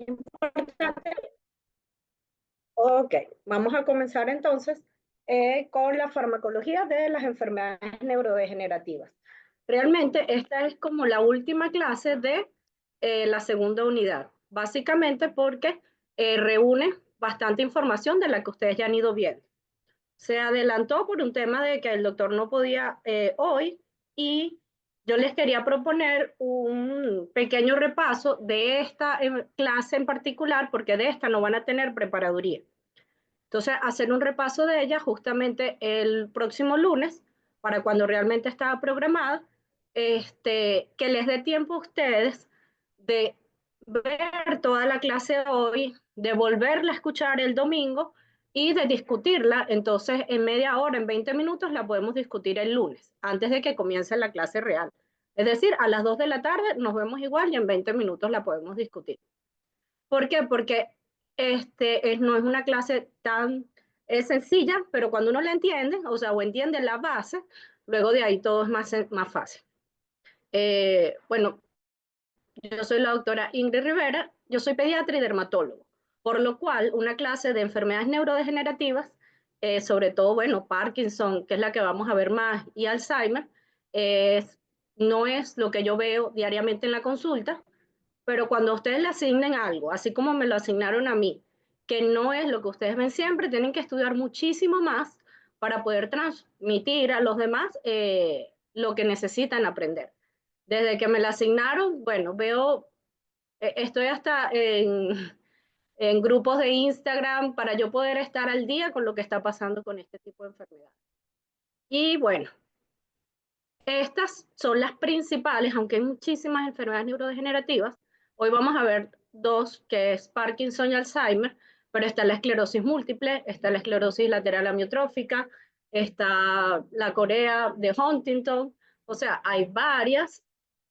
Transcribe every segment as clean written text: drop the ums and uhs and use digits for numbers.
importante. Ok, vamos a comenzar entonces con la farmacología de las enfermedades neurodegenerativas. Realmente esta es como la última clase de la segunda unidad, básicamente porque reúne bastante información de la que ustedes ya han ido viendo. Se adelantó por un tema de que el doctor no podía hoy y yo les quería proponer un pequeño repaso de esta clase en particular porque de esta no van a tener preparaduría. Entonces, hacer un repaso de ella justamente el próximo lunes, para cuando realmente estaba programada, que les dé tiempo a ustedes de ver toda la clase de hoy, de volverla a escuchar el domingo y de discutirla. Entonces, en media hora, en 20 minutos, la podemos discutir el lunes, antes de que comience la clase real. Es decir, a las 2 de la tarde nos vemos igual y en 20 minutos la podemos discutir. ¿Por qué? Porque no es una clase tan sencilla, pero cuando uno la entiende, o sea, o entiende la base, luego de ahí todo es más fácil. Bueno, yo soy la doctora Ingrid Rivera, yo soy pediatra y dermatólogo, por lo cual una clase de enfermedades neurodegenerativas, sobre todo, bueno, Parkinson, que es la que vamos a ver más, y Alzheimer, no es lo que yo veo diariamente en la consulta, pero cuando ustedes le asignen algo, así como me lo asignaron a mí, que no es lo que ustedes ven siempre, tienen que estudiar muchísimo más para poder transmitir a los demás lo que necesitan aprender. Desde que me la asignaron, bueno, veo, estoy hasta en grupos de Instagram para yo poder estar al día con lo que está pasando con este tipo de enfermedad. Y bueno, estas son las principales, aunque hay muchísimas enfermedades neurodegenerativas. Hoy vamos a ver dos, que es Parkinson y Alzheimer, pero está la esclerosis múltiple, está la esclerosis lateral amiotrófica, está la corea de Huntington, o sea, hay varias.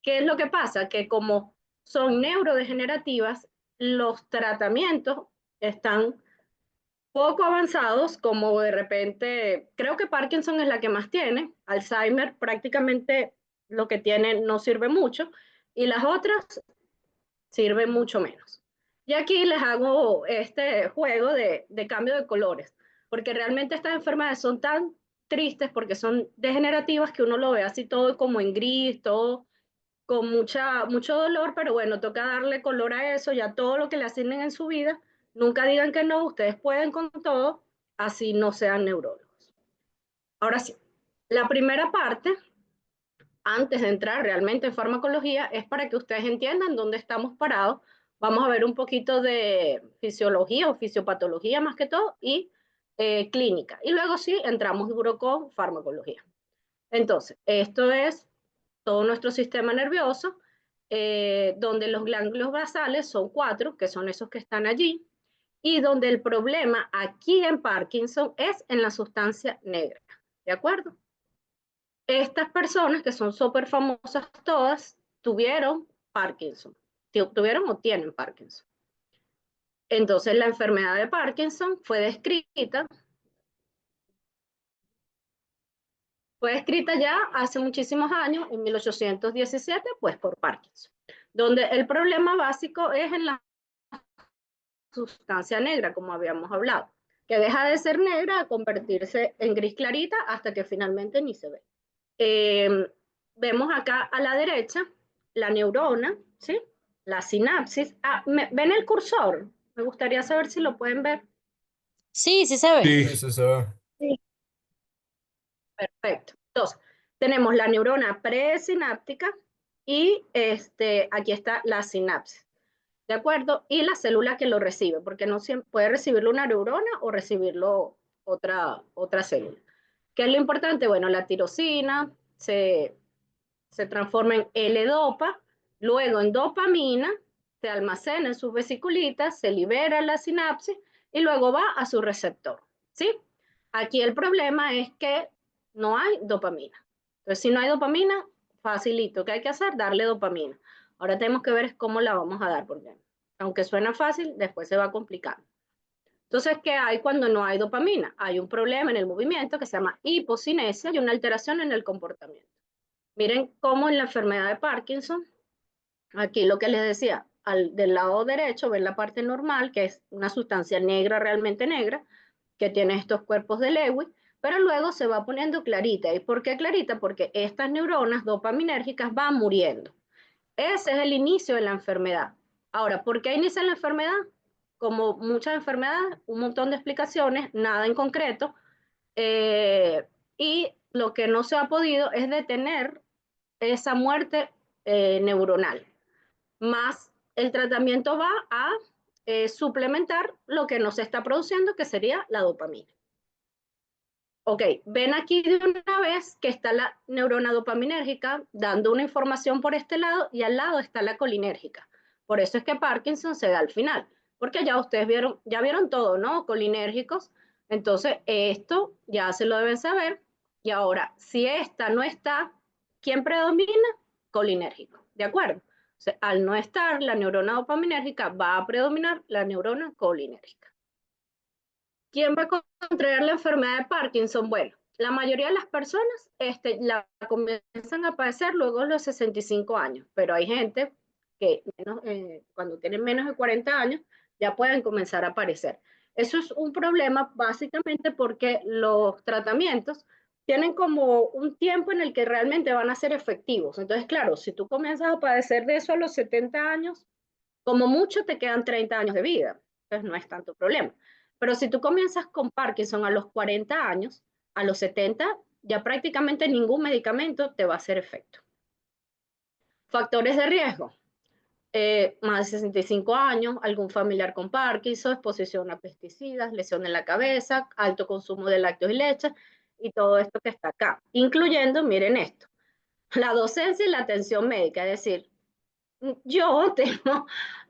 ¿Qué es lo que pasa? Que como son neurodegenerativas, los tratamientos están poco avanzados, como de repente, creo que Parkinson es la que más tiene, Alzheimer prácticamente lo que tiene no sirve mucho, y las otras sirven mucho menos. Y aquí les hago este juego de cambio de colores, porque realmente estas enfermedades son tan tristes porque son degenerativas que uno lo ve así todo como en gris, todo con mucho dolor, pero bueno, toca darle color a eso y a todo lo que le asignen en su vida. Nunca digan que no, ustedes pueden con todo, así no sean neurólogos. Ahora sí, la primera parte, antes de entrar realmente en farmacología, es para que ustedes entiendan dónde estamos parados. Vamos a ver un poquito de fisiología o fisiopatología más que todo y clínica. Y luego sí, entramos duro con farmacología. Entonces, esto es todo nuestro sistema nervioso, donde los ganglios basales son 4, que son esos que están allí, y donde el problema aquí en Parkinson es en la sustancia negra, ¿de acuerdo? Estas personas que son súper famosas todas tuvieron Parkinson, tuvieron o tienen Parkinson. Entonces la enfermedad de Parkinson fue descrita ya hace muchísimos años, en 1817, pues por Parkinson, donde el problema básico es en la sustancia negra, como habíamos hablado, que deja de ser negra a convertirse en gris clarita hasta que finalmente ni se ve. Vemos acá a la derecha la neurona, ¿sí? La sinapsis. Ah, ¿ven el cursor? Me gustaría saber si lo pueden ver. Sí, sí se ve. Sí, sí, se ve. Sí. Perfecto. Entonces, tenemos la neurona presináptica y aquí está la sinapsis. ¿De acuerdo? Y la célula que lo recibe, porque no siempre puede recibirlo una neurona o recibirlo otra célula. ¿Qué es lo importante? Bueno, la tirosina se transforma en L-dopa, luego en dopamina, se almacena en sus vesiculitas, se libera la sinapsis y luego va a su receptor. ¿Sí? Aquí el problema es que no hay dopamina. Entonces, si no hay dopamina, facilito. ¿Qué hay que hacer? Darle dopamina. Ahora tenemos que ver cómo la vamos a dar, porque aunque suena fácil, después se va complicando. Entonces, ¿qué hay cuando no hay dopamina? Hay un problema en el movimiento que se llama hipocinesia y una alteración en el comportamiento. Miren cómo en la enfermedad de Parkinson, aquí lo que les decía, del lado derecho, ven la parte normal, que es una sustancia negra, realmente negra, que tiene estos cuerpos de Lewy, pero luego se va poniendo clarita. ¿Y por qué clarita? Porque estas neuronas dopaminérgicas van muriendo. Ese es el inicio de la enfermedad. Ahora, ¿por qué inicia la enfermedad? Como muchas enfermedades, un montón de explicaciones, nada en concreto, y lo que no se ha podido es detener esa muerte neuronal. Más el tratamiento va a suplementar lo que no se está produciendo, que sería la dopamina. Ok, ven aquí de una vez que está la neurona dopaminérgica dando una información por este lado y al lado está la colinérgica. Por eso es que Parkinson se da al final, porque ya ustedes vieron todo, ¿no? Colinérgicos. Entonces, esto ya se lo deben saber. Y ahora, si esta no está, ¿quién predomina? Colinérgico, ¿de acuerdo? O sea, al no estar la neurona dopaminérgica, va a predominar la neurona colinérgica. ¿Quién va a contraer la enfermedad de Parkinson? Bueno, la mayoría de las personas la comienzan a padecer luego de los 65 años, pero hay gente que cuando tienen menos de 40 años ya pueden comenzar a aparecer. Eso es un problema básicamente porque los tratamientos tienen como un tiempo en el que realmente van a ser efectivos. Entonces, claro, si tú comienzas a padecer de eso a los 70 años, como mucho te quedan 30 años de vida, entonces no es tanto problema. Pero si tú comienzas con Parkinson a los 40 años, a los 70, ya prácticamente ningún medicamento te va a hacer efecto. Factores de riesgo. Más de 65 años, algún familiar con Parkinson, exposición a pesticidas, lesión en la cabeza, alto consumo de lácteos y leche y todo esto que está acá, incluyendo, miren esto, la docencia y la atención médica, es decir, yo tengo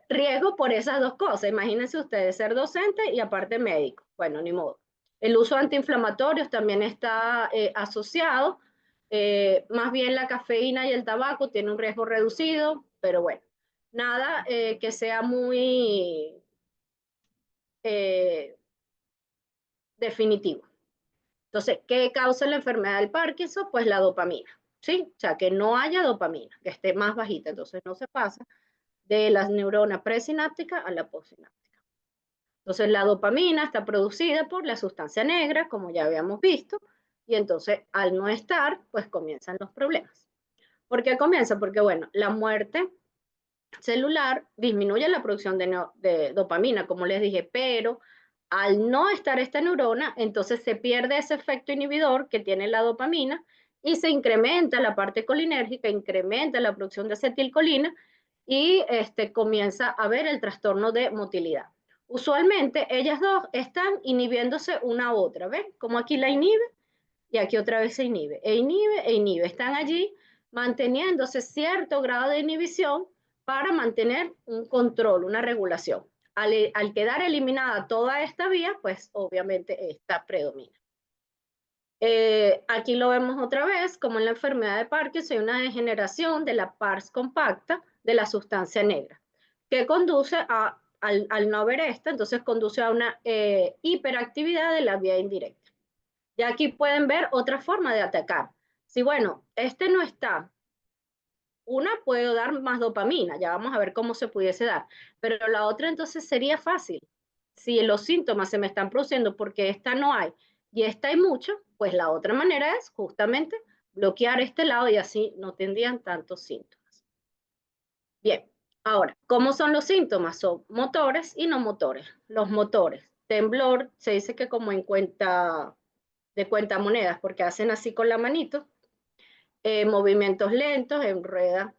riesgo por esas dos cosas. Imagínense ustedes ser docente y aparte médico. Bueno, ni modo. El uso de antiinflamatorios también está asociado. Más bien la cafeína y el tabaco tienen un riesgo reducido, pero bueno, nada que sea muy eh, definitivo. Entonces, ¿qué causa la enfermedad del Parkinson? Pues la dopamina, ¿sí? O sea, que no haya dopamina, que esté más bajita, entonces no se pasa de las neuronas presinápticas a la postsináptica. Entonces la dopamina está producida por la sustancia negra, como ya habíamos visto, y entonces al no estar, pues comienzan los problemas. ¿Por qué comienza? Porque bueno, la muerte celular disminuye la producción de dopamina, como les dije, pero al no estar esta neurona, entonces se pierde ese efecto inhibidor que tiene la dopamina y se incrementa la parte colinérgica, incrementa la producción de acetilcolina y comienza a haber el trastorno de motilidad. Usualmente ellas dos están inhibiéndose una a otra, ¿ven? Como aquí la inhibe y aquí otra vez se inhibe, e inhibe, e inhibe. Están allí manteniéndose cierto grado de inhibición para mantener un control, una regulación. Al quedar eliminada toda esta vía, pues obviamente esta predomina. Aquí lo vemos otra vez, como en la enfermedad de Parkinson hay una degeneración de la pars compacta de la sustancia negra, que conduce al no haber esta, entonces conduce a una hiperactividad de la vía indirecta. Y aquí pueden ver otra forma de atacar. Si, bueno, este no está, una puede dar más dopamina, ya vamos a ver cómo se pudiese dar, pero la otra entonces sería fácil. Si los síntomas se me están produciendo porque esta no hay y esta hay mucho, pues la otra manera es justamente bloquear este lado y así no tendrían tantos síntomas. Bien, ahora, ¿cómo son los síntomas? Son motores y no motores. Los motores, temblor, se dice que como en cuenta de cuentamonedas, porque hacen así con la manito, movimientos lentos en rueda,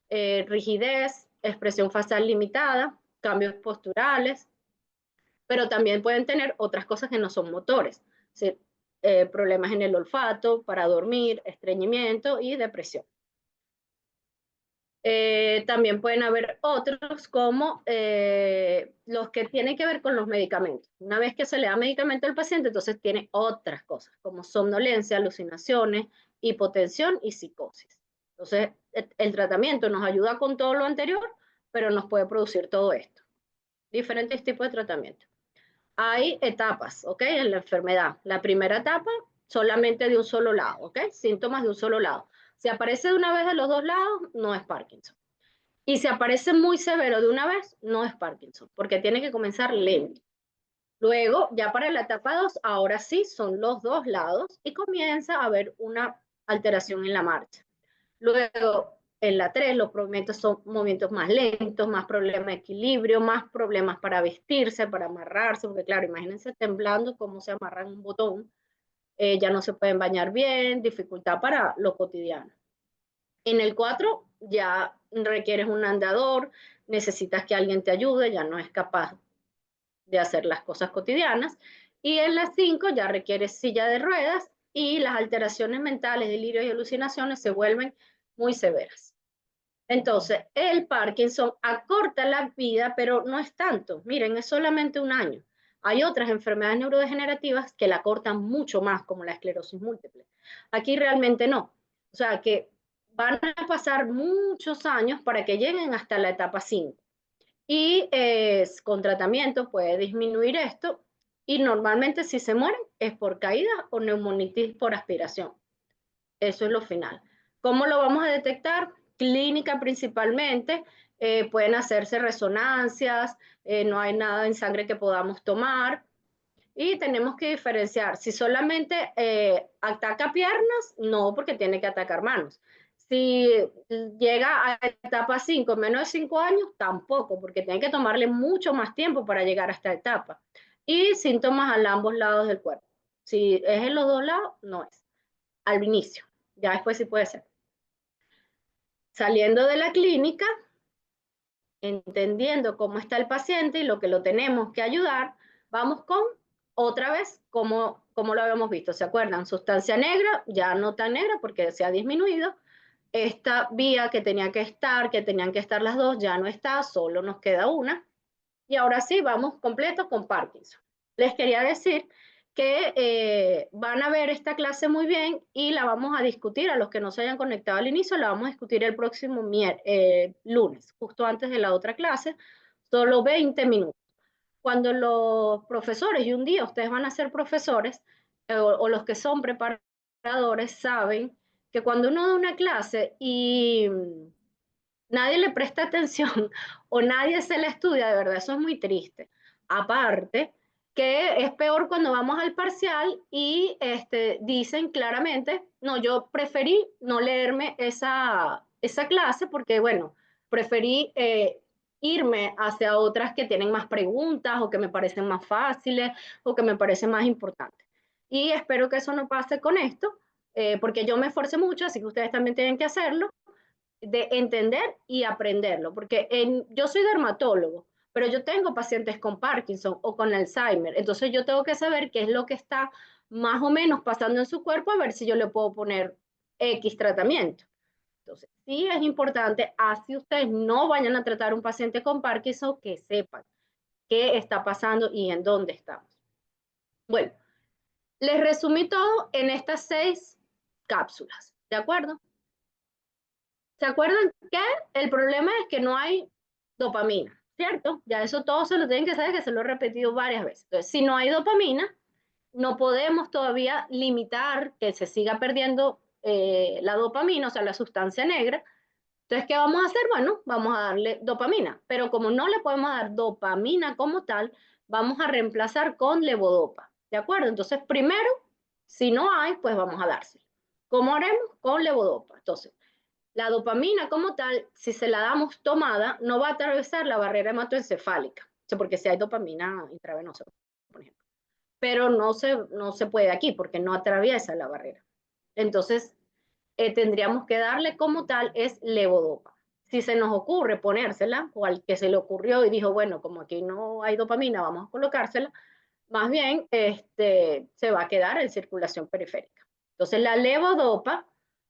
rigidez, expresión facial limitada, cambios posturales, pero también pueden tener otras cosas que no son motores, es decir, problemas en el olfato, para dormir, estreñimiento y depresión. También pueden haber otros como los que tienen que ver con los medicamentos. Una vez que se le da medicamento al paciente, entonces tiene otras cosas como somnolencia, alucinaciones, hipotensión y psicosis. Entonces, el tratamiento nos ayuda con todo lo anterior, pero nos puede producir todo esto. Diferentes tipos de tratamiento. Hay etapas, ¿ok? En la enfermedad. La primera etapa, solamente de un solo lado, ¿ok? Síntomas de un solo lado. Si aparece de una vez de los dos lados, no es Parkinson. Y si aparece muy severo de una vez, no es Parkinson, porque tiene que comenzar lento. Luego, ya para la etapa 2, ahora sí son los dos lados y comienza a haber una alteración en la marcha. Luego, en la 3, los movimientos son movimientos más lentos, más problemas de equilibrio, más problemas para vestirse, para amarrarse, porque claro, imagínense temblando cómo se amarran un botón, ya no se pueden bañar bien, dificultad para lo cotidiano. En el 4 ya requieres un andador, necesitas que alguien te ayude, ya no es capaz de hacer las cosas cotidianas. Y en la 5 ya requieres silla de ruedas y las alteraciones mentales, delirios y alucinaciones se vuelven muy severas. Entonces, el Parkinson acorta la vida, pero no es tanto. Miren, es solamente un año. Hay otras enfermedades neurodegenerativas que la cortan mucho más, como la esclerosis múltiple. Aquí realmente no. O sea, que van a pasar muchos años para que lleguen hasta la etapa 5. Y con tratamiento puede disminuir esto. Y normalmente si se mueren es por caída o neumonitis por aspiración. Eso es lo final. ¿Cómo lo vamos a detectar? Clínica principalmente. Pueden hacerse resonancias, no hay nada en sangre que podamos tomar. Y tenemos que diferenciar. Si solamente ataca piernas, no, porque tiene que atacar manos. Si llega a etapa 5, menos de 5 años, tampoco, porque tiene que tomarle mucho más tiempo para llegar a esta etapa. Y síntomas a ambos lados del cuerpo. Si es en los dos lados, no es. Al inicio. Ya después sí puede ser. Saliendo de la clínica, entendiendo cómo está el paciente y lo que lo tenemos que ayudar, vamos con otra vez como lo habíamos visto. ¿Se acuerdan? Sustancia negra, ya no tan negra porque se ha disminuido. Esta vía que tenía que estar, que tenían que estar las dos, ya no está, solo nos queda una. Y ahora sí, vamos completo con Parkinson. Les quería decir que van a ver esta clase muy bien y la vamos a discutir, a los que no se hayan conectado al inicio, la vamos a discutir el próximo lunes, justo antes de la otra clase, solo 20 minutos. Cuando los profesores, y un día ustedes van a ser profesores, o los que son preparadores, saben que cuando uno da una clase y nadie le presta atención o nadie se la estudia, de verdad, eso es muy triste. Aparte, que es peor cuando vamos al parcial y dicen claramente, no, yo preferí no leerme esa clase porque, bueno, preferí irme hacia otras que tienen más preguntas o que me parecen más fáciles o que me parecen más importantes. Y espero que eso no pase con esto, porque yo me esforcé mucho, así que ustedes también tienen que hacerlo de entender y aprenderlo, porque yo soy dermatólogo, pero yo tengo pacientes con Parkinson o con Alzheimer, entonces yo tengo que saber qué es lo que está más o menos pasando en su cuerpo, a ver si yo le puedo poner X tratamiento. Entonces, sí es importante, así ustedes no vayan a tratar a un paciente con Parkinson, que sepan qué está pasando y en dónde estamos. Bueno, les resumí todo en estas 6 cápsulas, ¿de acuerdo? ¿Se acuerdan que el problema es que no hay dopamina, cierto? Ya eso todos se lo tienen que saber, que se lo he repetido varias veces. Entonces, si no hay dopamina, no podemos todavía limitar que se siga perdiendo la dopamina, o sea, la sustancia negra. Entonces, ¿qué vamos a hacer? Bueno, vamos a darle dopamina, pero como no le podemos dar dopamina como tal, vamos a reemplazar con levodopa, ¿de acuerdo? Entonces, primero, si no hay, pues vamos a dárselo. ¿Cómo haremos? Con levodopa. Entonces, la dopamina como tal, si se la damos tomada, no va a atravesar la barrera hematoencefálica, o sea, porque si hay dopamina intravenosa, por ejemplo. Pero no se puede aquí porque no atraviesa la barrera. Entonces, tendríamos que darle como tal es levodopa. Si se nos ocurre ponérsela, o al que se le ocurrió y dijo, bueno, como aquí no hay dopamina, vamos a colocársela, más bien se va a quedar en circulación periférica. Entonces, la levodopa,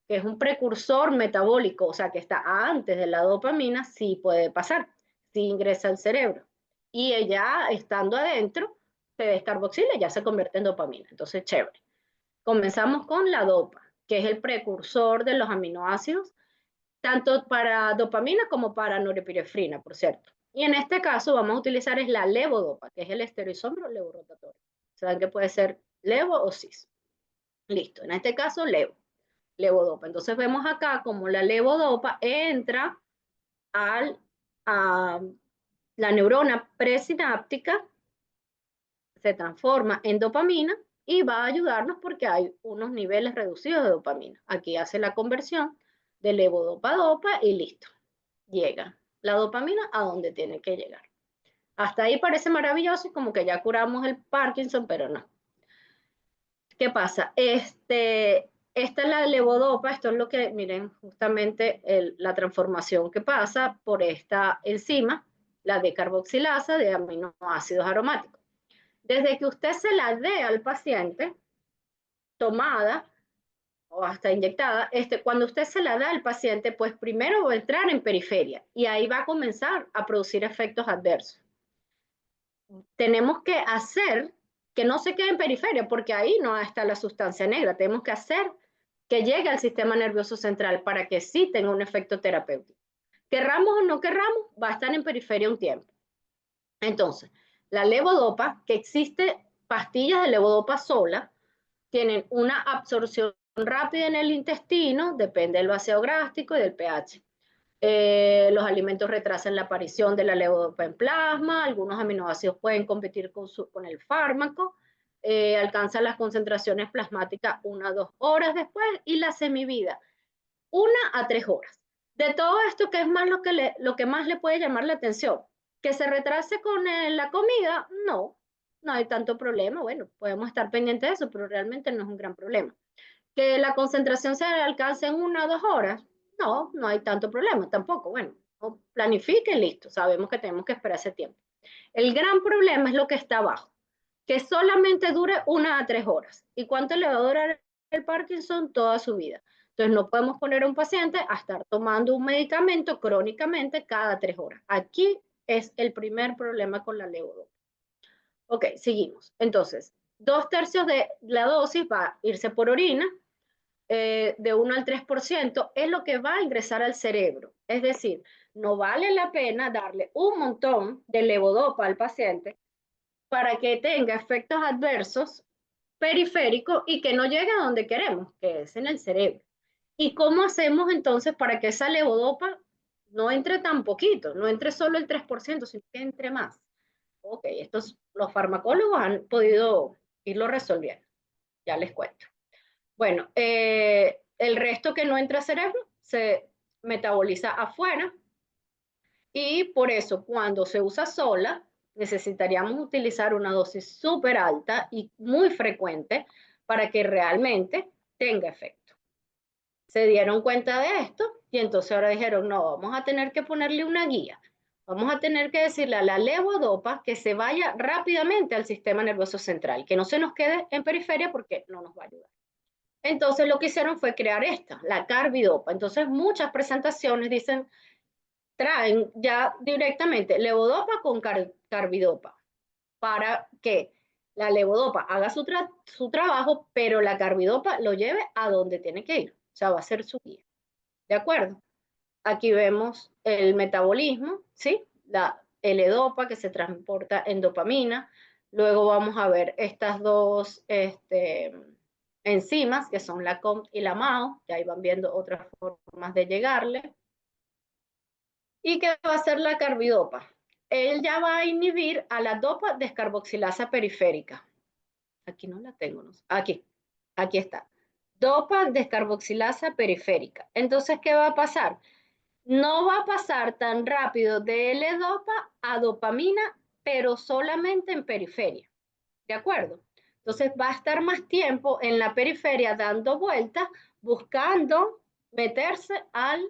que es un precursor metabólico, o sea, que está antes de la dopamina, sí puede pasar, sí ingresa al cerebro. Y ella, estando adentro, se descarboxila y ya se convierte en dopamina. Entonces, chévere. Comenzamos con la dopa, que es el precursor de los aminoácidos, tanto para dopamina como para norepinefrina, por cierto. Y en este caso vamos a utilizar es la levodopa, que es el estereoisómero levorotatorio. Saben que puede ser levo o cis. Listo, en este caso levodopa. Entonces vemos acá como la levodopa entra a la neurona presináptica, se transforma en dopamina y va a ayudarnos porque hay unos niveles reducidos de dopamina. Aquí hace la conversión de levodopa-dopa y listo. Llega la dopamina a donde tiene que llegar. Hasta ahí parece maravilloso y como que ya curamos el Parkinson, pero no. ¿Qué pasa? Esta es la levodopa, esto es lo que, miren, justamente la transformación que pasa por esta enzima, la decarboxilasa de aminoácidos aromáticos. Desde que usted se la dé al paciente, tomada o hasta inyectada, cuando usted se la da al paciente, pues primero va a entrar en periferia y ahí va a comenzar a producir efectos adversos. Tenemos que hacer que no se quede en periferia, porque ahí no está la sustancia negra. Tenemos que hacer que llegue al sistema nervioso central para que sí tenga un efecto terapéutico. Querramos o no querramos, va a estar en periferia un tiempo. Entonces, la levodopa, que existe pastillas de levodopa sola, tienen una absorción rápida en el intestino, depende del vaciado gástrico y del pH. Los alimentos retrasan la aparición de la levodopa en plasma, algunos aminoácidos pueden competir con el fármaco, alcanzan las concentraciones plasmáticas 1 a 2 horas después y la semivida 1 a 3 horas. De todo esto, ¿qué es más lo que más le puede llamar la atención? ¿Que se retrase con la comida? No, no hay tanto problema. Bueno, podemos estar pendientes de eso, pero realmente no es un gran problema. ¿Que la concentración se alcance en 1 o 2 horas? No, no hay tanto problema tampoco. Bueno, planifique y listo. Sabemos que tenemos que esperar ese tiempo. El gran problema es lo que está abajo, que solamente dure 1 a 3 horas. ¿Y cuánto le va a durar el Parkinson? Toda su vida. Entonces no podemos poner a un paciente a estar tomando un medicamento crónicamente cada 3 horas. Aquí es el primer problema con la levodopa. Ok, seguimos. Entonces, 2/3 de la dosis va a irse por orina, de 1 al 3% es lo que va a ingresar al cerebro. Es decir, no vale la pena darle un montón de levodopa al paciente para que tenga efectos adversos periféricos y que no llegue a donde queremos, que es en el cerebro. ¿Y cómo hacemos entonces para que esa levodopa no entre tan poquito, no entre solo el 3%, sino que entre más? Ok, los farmacólogos han podido irlo resolviendo. Ya les cuento. Bueno, el resto que no entra al cerebro se metaboliza afuera y por eso cuando se usa sola necesitaríamos utilizar una dosis súper alta y muy frecuente para que realmente tenga efecto. Se dieron cuenta de esto y entonces ahora dijeron, no, vamos a tener que ponerle una guía. Vamos a tener que decirle a la levodopa que se vaya rápidamente al sistema nervioso central, que no se nos quede en periferia porque no nos va a ayudar. Entonces lo que hicieron fue crear esta, la carbidopa. Entonces muchas presentaciones dicen, traen ya directamente levodopa con carbidopa para que la levodopa haga su trabajo, pero la carbidopa lo lleve a donde tiene que ir. O sea, va a ser su guía. ¿De acuerdo? Aquí vemos el metabolismo, ¿sí? La L-dopa que se transporta en dopamina. Luego vamos a ver estas dos enzimas, que son la COMT y la MAO, que ahí van viendo otras formas de llegarle. ¿Y qué va a hacer la carbidopa? Él ya va a inhibir a la dopa descarboxilasa periférica. Aquí no la tengo, ¿no? Aquí está. Dopa descarboxilasa periférica. Entonces, ¿qué va a pasar? No va a pasar tan rápido de L-dopa a dopamina, pero solamente en periferia. ¿De acuerdo? Entonces va a estar más tiempo en la periferia dando vueltas, buscando meterse al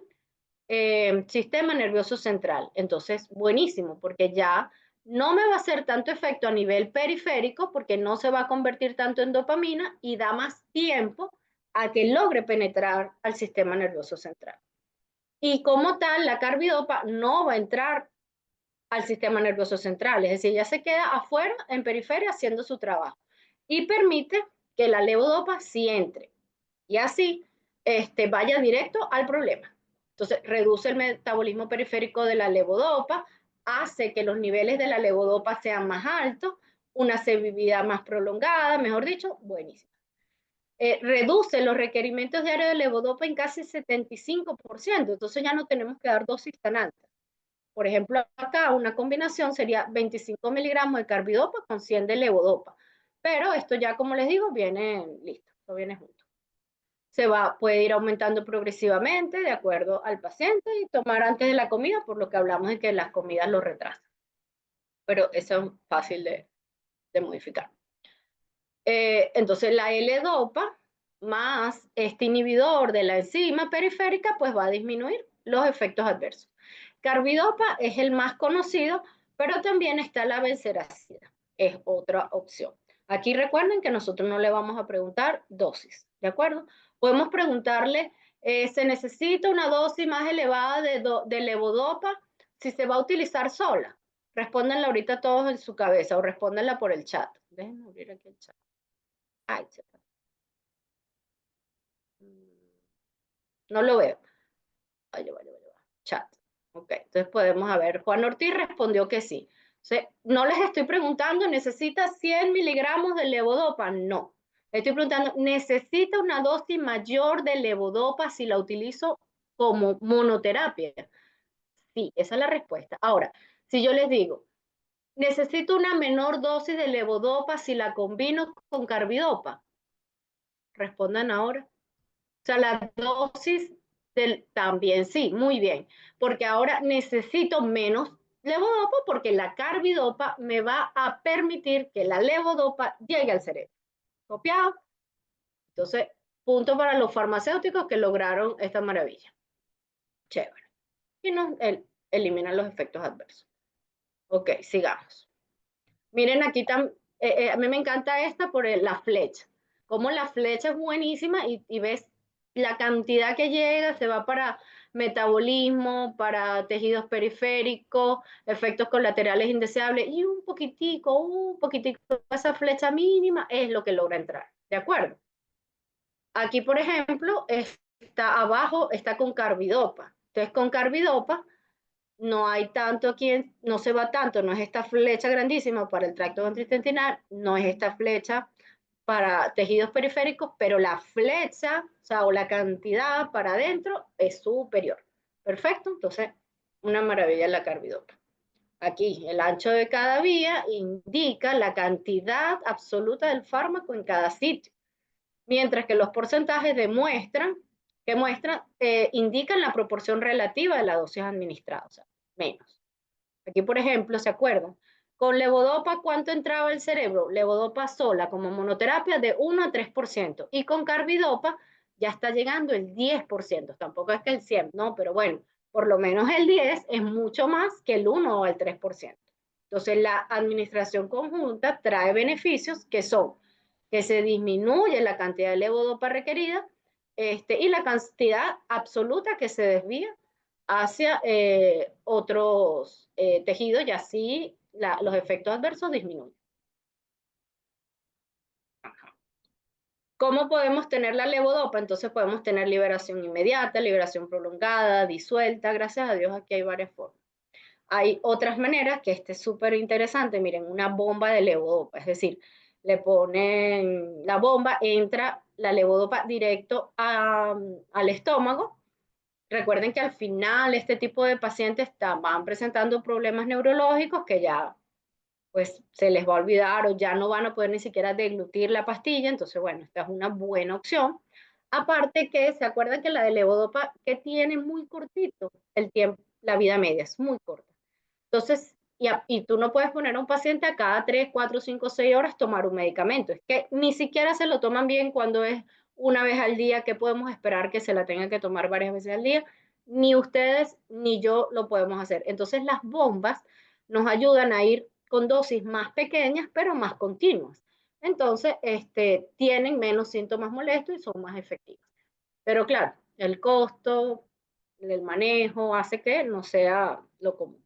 sistema nervioso central. Entonces, buenísimo, porque ya no me va a hacer tanto efecto a nivel periférico, porque no se va a convertir tanto en dopamina y da más tiempo a que logre penetrar al sistema nervioso central. Y como tal, la carbidopa no va a entrar al sistema nervioso central, es decir, ya se queda afuera, en periferia, haciendo su trabajo. Y permite que la levodopa sí entre. Y así vaya directo al problema. Entonces, reduce el metabolismo periférico de la levodopa, hace que los niveles de la levodopa sean más altos, una semivida más prolongada, mejor dicho, buenísimo. Reduce los requerimientos diarios de levodopa en casi 75%, entonces ya no tenemos que dar dosis tan altas. Por ejemplo, acá una combinación sería 25 miligramos de carbidopa con 100 de levodopa. Pero esto ya, como les digo, viene listo, esto viene junto. Puede ir aumentando progresivamente de acuerdo al paciente y tomar antes de la comida, por lo que hablamos de que las comidas lo retrasan. Pero eso es fácil de modificar. Entonces la L-Dopa más este inhibidor de la enzima periférica, pues va a disminuir los efectos adversos. Carbidopa es el más conocido, pero también está la benseracida, es otra opción. Aquí recuerden que nosotros no le vamos a preguntar dosis, ¿de acuerdo? Podemos preguntarle, ¿se necesita una dosis más elevada de levodopa si se va a utilizar sola? Respóndanla ahorita todos en su cabeza o respóndanla por el chat. Déjenme abrir aquí el chat. Ay, no lo veo. Ay, ya va. Chat. Ok, entonces podemos ver. Juan Ortiz respondió que sí. Entonces, no les estoy preguntando, ¿necesita 100 miligramos de levodopa? No. Le estoy preguntando, ¿necesita una dosis mayor de levodopa si la utilizo como monoterapia? Sí, esa es la respuesta. Ahora, si yo les digo, ¿necesito una menor dosis de levodopa si la combino con carbidopa? Respondan ahora. O sea, la dosis también sí, muy bien, porque ahora necesito menos levodopa porque la carbidopa me va a permitir que la levodopa llegue al cerebro. ¿Copiado? Entonces, punto para los farmacéuticos que lograron esta maravilla. Chévere. Y nos eliminan los efectos adversos. Ok, sigamos. Miren aquí, a mí me encanta esta por la flecha. Como la flecha es buenísima y ves la cantidad que llega, se va para metabolismo, para tejidos periféricos, efectos colaterales indeseables y un poquitico, esa flecha mínima es lo que logra entrar. ¿De acuerdo? Aquí, por ejemplo, está abajo, está con carbidopa. Entonces, con carbidopa no hay tanto aquí, no se va tanto, no es esta flecha grandísima para el tracto gastrointestinal, no es esta flecha para tejidos periféricos, pero la flecha, o sea, o la cantidad para adentro es superior. Perfecto, entonces, una maravilla la carbidopa. Aquí, el ancho de cada vía indica la cantidad absoluta del fármaco en cada sitio, mientras que los porcentajes indican la proporción relativa de la dosis administrada, o sea, menos. Aquí, por ejemplo, ¿se acuerdan? Con levodopa, ¿cuánto entraba el cerebro? Levodopa sola como monoterapia de 1 a 3%. Y con carbidopa ya está llegando el 10%. Tampoco es que el 100, no, pero bueno, por lo menos el 10 es mucho más que el 1 o el 3%. Entonces, la administración conjunta trae beneficios que son que se disminuye la cantidad de levodopa requerida y la cantidad absoluta que se desvía hacia otros tejidos y así los efectos adversos disminuyen. ¿Cómo podemos tener la levodopa? Entonces podemos tener liberación inmediata, liberación prolongada, disuelta. Gracias a Dios aquí hay varias formas. Hay otras maneras que es súper interesante. Miren, una bomba de levodopa, es decir, le ponen la bomba, entra la levodopa directo al estómago. Recuerden que al final este tipo de pacientes van presentando problemas neurológicos que ya pues se les va a olvidar o ya no van a poder ni siquiera deglutir la pastilla, entonces bueno, esta es una buena opción. Aparte que se acuerdan que la de levodopa que tiene muy cortito el tiempo, la vida media es muy corta. Entonces, y tú no puedes poner a un paciente a cada 3, 4, 5, 6 horas tomar un medicamento. Es que ni siquiera se lo toman bien cuando es una vez al día, que podemos esperar que se la tenga que tomar varias veces al día. Ni ustedes ni yo lo podemos hacer. Entonces, las bombas nos ayudan a ir con dosis más pequeñas, pero más continuas. Entonces, tienen menos síntomas molestos y son más efectivas. Pero claro, el costo, el manejo hace que no sea lo común.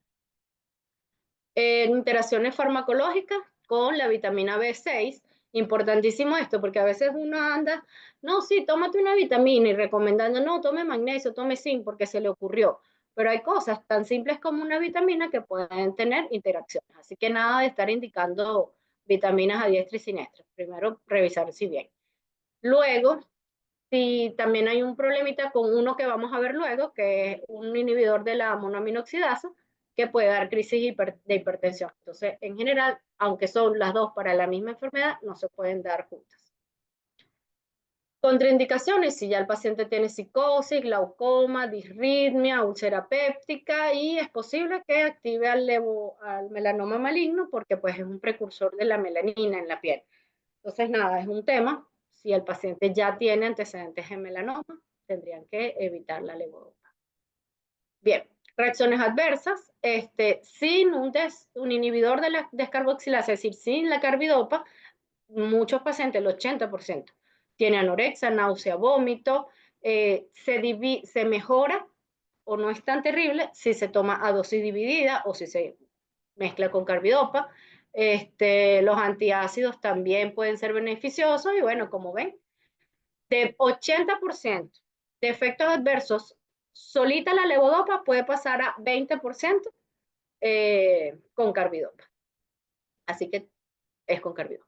Interacciones farmacológicas con la vitamina B6. Importantísimo esto, porque a veces uno anda, no, sí, tómate una vitamina y recomendando, no, tome magnesio, tome zinc, porque se le ocurrió. Pero hay cosas tan simples como una vitamina que pueden tener interacciones. Así que nada de estar indicando vitaminas a diestra y siniestra. Primero, revisar si bien. Luego, si también hay un problemita con uno que vamos a ver luego, que es un inhibidor de la monoaminoxidasa, que puede dar crisis de hipertensión. Entonces, en general, aunque son las dos para la misma enfermedad, no se pueden dar juntas. Contraindicaciones, si ya el paciente tiene psicosis, glaucoma, disritmia, úlcera péptica, y es posible que active al melanoma maligno porque pues es un precursor de la melanina en la piel. Entonces, nada, es un tema. Si el paciente ya tiene antecedentes de melanoma, tendrían que evitar la levodopa. Bien, reacciones adversas. Sin un inhibidor de la descarboxilasa, es decir, sin la carbidopa, muchos pacientes, el 80%, tiene anorexia, náusea, vómito, se mejora o no es tan terrible si se toma a dosis dividida o si se mezcla con carbidopa. Los antiácidos también pueden ser beneficiosos y bueno, como ven, de 80% de efectos adversos, solita la levodopa puede pasar a 20% con carbidopa. Así que es con carbidopa.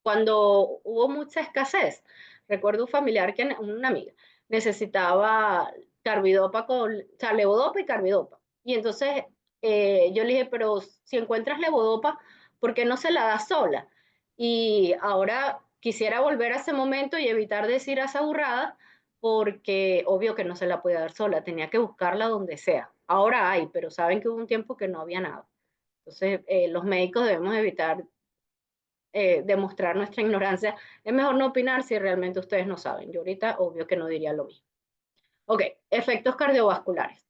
Cuando hubo mucha escasez, recuerdo un familiar, una amiga, necesitaba carbidopa o sea, levodopa y carbidopa. Y entonces yo le dije, pero si encuentras levodopa, ¿por qué no se la das sola? Y ahora quisiera volver a ese momento y evitar decir esa burrada, porque obvio que no se la puede dar sola, tenía que buscarla donde sea. Ahora hay, pero saben que hubo un tiempo que no había nada. Entonces, los médicos debemos evitar demostrar nuestra ignorancia. Es mejor no opinar si realmente ustedes no saben. Yo ahorita, obvio que no diría lo mismo. Ok, efectos cardiovasculares.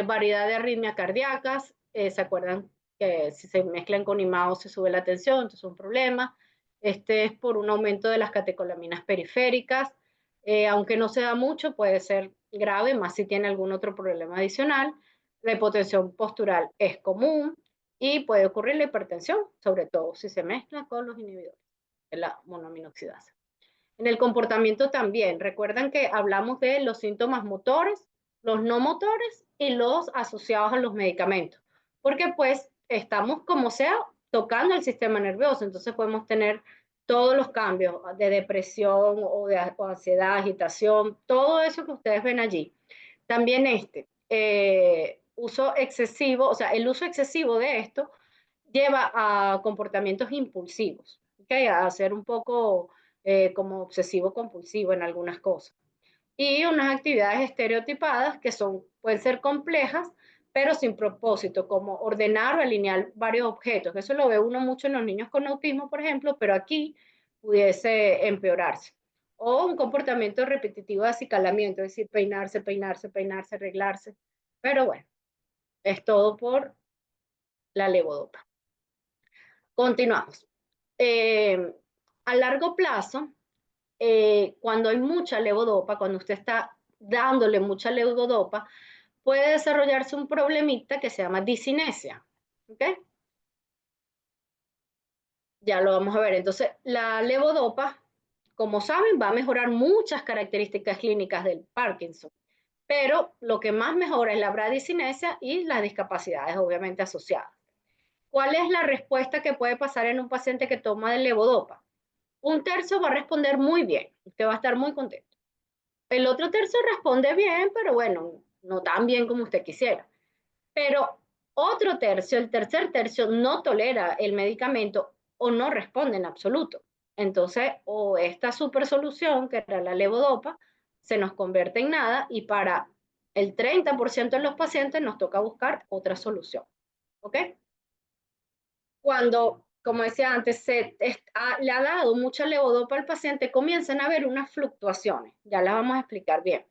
Variedad de arritmias cardíacas. ¿Se acuerdan que si se mezclan con IMAO se sube la tensión? Entonces es un problema. Este es por un aumento de las catecolaminas periféricas. Aunque no se da mucho, puede ser grave, más si tiene algún otro problema adicional. La hipotensión postural es común y puede ocurrir la hipertensión, sobre todo si se mezcla con los inhibidores de la monoaminoxidasa. En el comportamiento también, recuerdan que hablamos de los síntomas motores, los no motores y los asociados a los medicamentos, porque pues estamos como sea tocando el sistema nervioso, entonces podemos tener todos los cambios de depresión o ansiedad, agitación, todo eso que ustedes ven allí. También uso excesivo, o sea, el uso excesivo de esto lleva a comportamientos impulsivos, ¿okay? A ser un poco como obsesivo compulsivo en algunas cosas. Y unas actividades estereotipadas que pueden ser complejas, pero sin propósito, como ordenar o alinear varios objetos. Eso lo ve uno mucho en los niños con autismo, por ejemplo, pero aquí pudiese empeorarse. O un comportamiento repetitivo de acicalamiento, es decir, peinarse, peinarse, peinarse, arreglarse. Pero bueno, es todo por la levodopa. Continuamos. A largo plazo, cuando hay mucha levodopa, cuando usted está dándole mucha levodopa, puede desarrollarse un problemita que se llama discinesia. ¿Ok? Ya lo vamos a ver. Entonces, la levodopa, como saben, va a mejorar muchas características clínicas del Parkinson, pero lo que más mejora es la bradicinesia y las discapacidades obviamente asociadas. ¿Cuál es la respuesta que puede pasar en un paciente que toma de levodopa? Un tercio va a responder muy bien, usted va a estar muy contento. El otro tercio responde bien, pero bueno, no tan bien como usted quisiera. Pero otro tercio, el tercer tercio, no tolera el medicamento o no responde en absoluto. Entonces, o esta super solución, que era la levodopa, se nos convierte en nada y para el 30% de los pacientes nos toca buscar otra solución. ¿Ok? Cuando, como decía antes, le ha dado mucha levodopa al paciente, comienzan a haber unas fluctuaciones. Ya las vamos a explicar bien.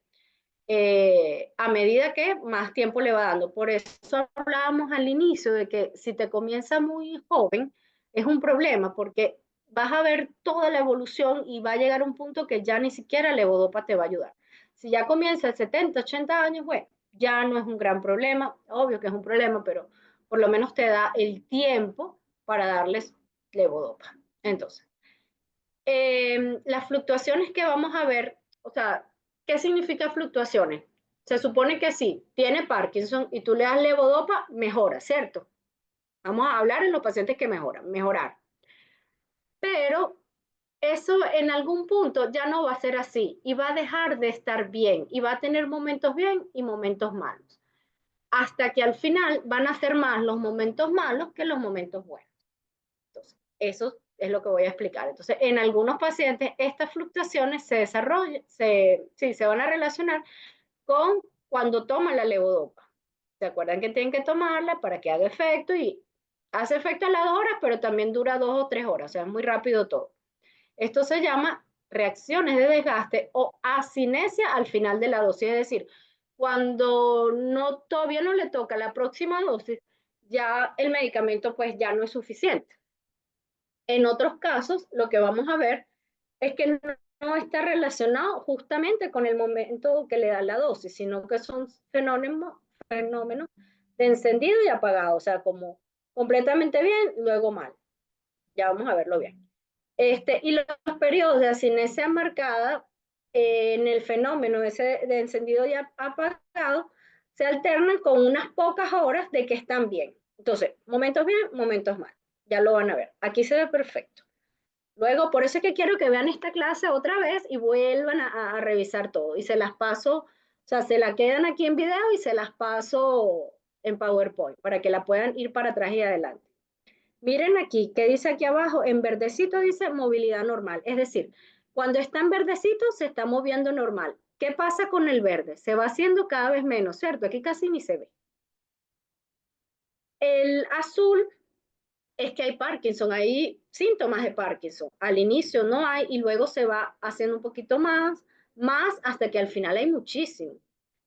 A medida que más tiempo le va dando. Por eso hablábamos al inicio de que si te comienza muy joven, es un problema porque vas a ver toda la evolución y va a llegar un punto que ya ni siquiera la levodopa te va a ayudar. Si ya comienza a 70, 80 años, bueno, ya no es un gran problema, obvio que es un problema, pero por lo menos te da el tiempo para darles levodopa. Entonces, las fluctuaciones que vamos a ver, o sea, ¿qué significa fluctuaciones? Se supone que sí, tiene Parkinson y tú le das levodopa, mejora, ¿cierto? Vamos a hablar en los pacientes que mejoran, mejorar. Pero eso en algún punto ya no va a ser así y va a dejar de estar bien y va a tener momentos bien y momentos malos. hasta que al final van a ser más los momentos malos que los momentos buenos. Entonces, eso es lo que voy a explicar. Entonces, en algunos pacientes estas fluctuaciones se desarrollan, se van a relacionar con cuando toman la levodopa. ¿Se acuerdan que tienen que tomarla para que haga efecto? Y hace efecto a las 2 horas, pero también dura 2 o 3 horas, o sea, es muy rápido todo. Esto se llama reacciones de desgaste o asinesia al final de la dosis, es decir, cuando todavía no le toca la próxima dosis, ya el medicamento pues ya no es suficiente. En otros casos, lo que vamos a ver es que no está relacionado justamente con el momento que le da la dosis, sino que son fenómenos de encendido y apagado, o sea, como completamente bien, luego mal. Ya vamos a verlo bien. Y los periodos de asinesia marcada en el fenómeno ese de encendido y apagado se alternan con unas pocas horas de que están bien. Entonces, momentos bien, momentos mal. Ya lo van a ver. Aquí se ve perfecto. Luego, por eso es que quiero que vean esta clase otra vez y vuelvan a revisar todo. Y se las paso, o sea, se la quedan aquí en video y se las paso en PowerPoint para que la puedan ir para atrás y adelante. Miren aquí, ¿qué dice aquí abajo? En verdecito dice movilidad normal. Es decir, cuando está en verdecito se está moviendo normal. ¿Qué pasa con el verde? Se va haciendo cada vez menos, ¿cierto? Aquí casi ni se ve. El azul es que hay Parkinson, hay síntomas de Parkinson. Al inicio no hay y luego se va haciendo un poquito más hasta que al final hay muchísimo.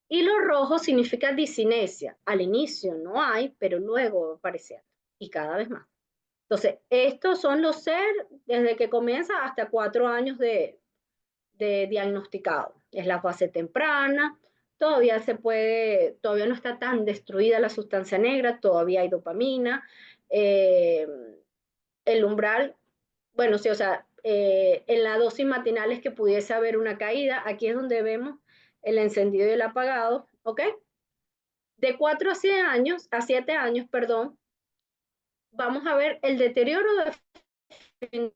Y lo rojo significa disinesia. Al inicio no hay, pero luego aparece y cada vez más. Entonces, estos son los SER desde que comienza hasta 4 años de diagnosticado. Es la fase temprana, todavía no está tan destruida la sustancia negra, todavía hay dopamina, el umbral, bueno, sí, o sea, en la dosis matinal es que pudiese haber una caída, aquí es donde vemos el encendido y el apagado, ¿ok? De 4 a 7 años, perdón, vamos a ver el deterioro de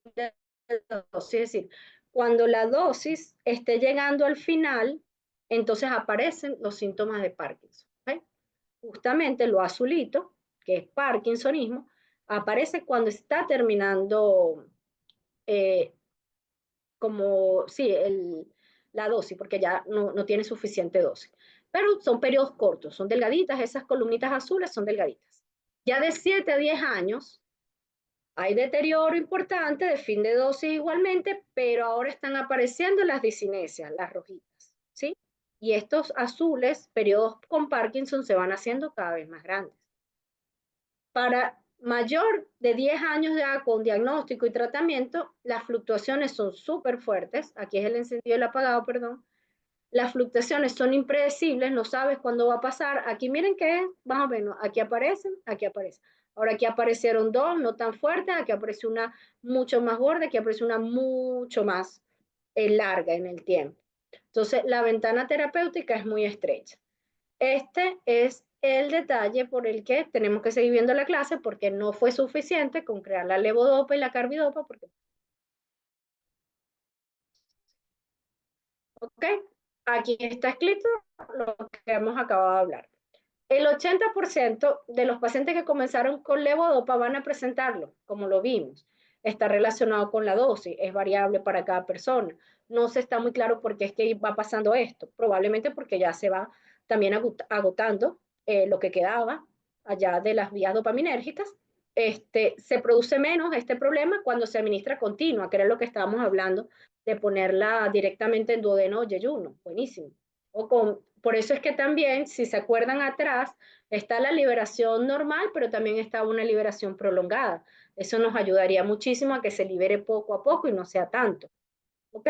dosis, es decir, cuando la dosis esté llegando al final, entonces aparecen los síntomas de Parkinson. ¿Okay? Justamente lo azulito, que es Parkinsonismo, aparece cuando está terminando eh, como, sí, la dosis, porque ya no tiene suficiente dosis. Pero son periodos cortos, son delgaditas, esas columnitas azules son delgaditas. Ya de 7 a 10 años, hay deterioro importante de fin de dosis igualmente, pero ahora están apareciendo las disinesias, las rojitas, ¿sí? Y estos azules, periodos con Parkinson, se van haciendo cada vez más grandes. Para mayor de 10 años de edad con diagnóstico y tratamiento, las fluctuaciones son súper fuertes. Aquí es el encendido y el apagado, perdón. Las fluctuaciones son impredecibles, no sabes cuándo va a pasar. Aquí miren que más o menos, aquí aparecen, aquí aparecen. Ahora aquí aparecieron dos, no tan fuertes, aquí aparece una mucho más gorda, aquí aparece una mucho más larga en el tiempo. Entonces, la ventana terapéutica es muy estrecha. Este es el detalle por el que tenemos que seguir viendo la clase porque no fue suficiente con crear la levodopa y la carbidopa. ¿Ok? Aquí está escrito lo que hemos acabado de hablar. El 80% de los pacientes que comenzaron con levodopa van a presentarlo, como lo vimos. Está relacionado con la dosis, es variable para cada persona. No se está muy claro por qué es que va pasando esto. Probablemente porque ya se va también agotando lo que quedaba allá de las vías dopaminérgicas. Se produce menos este problema cuando se administra continua, que era lo que estábamos hablando, de ponerla directamente en duodeno o yeyuno. Buenísimo. Por eso es que también, si se acuerdan atrás, está la liberación normal, pero también está una liberación prolongada. Eso nos ayudaría muchísimo a que se libere poco a poco y no sea tanto. ¿Ok?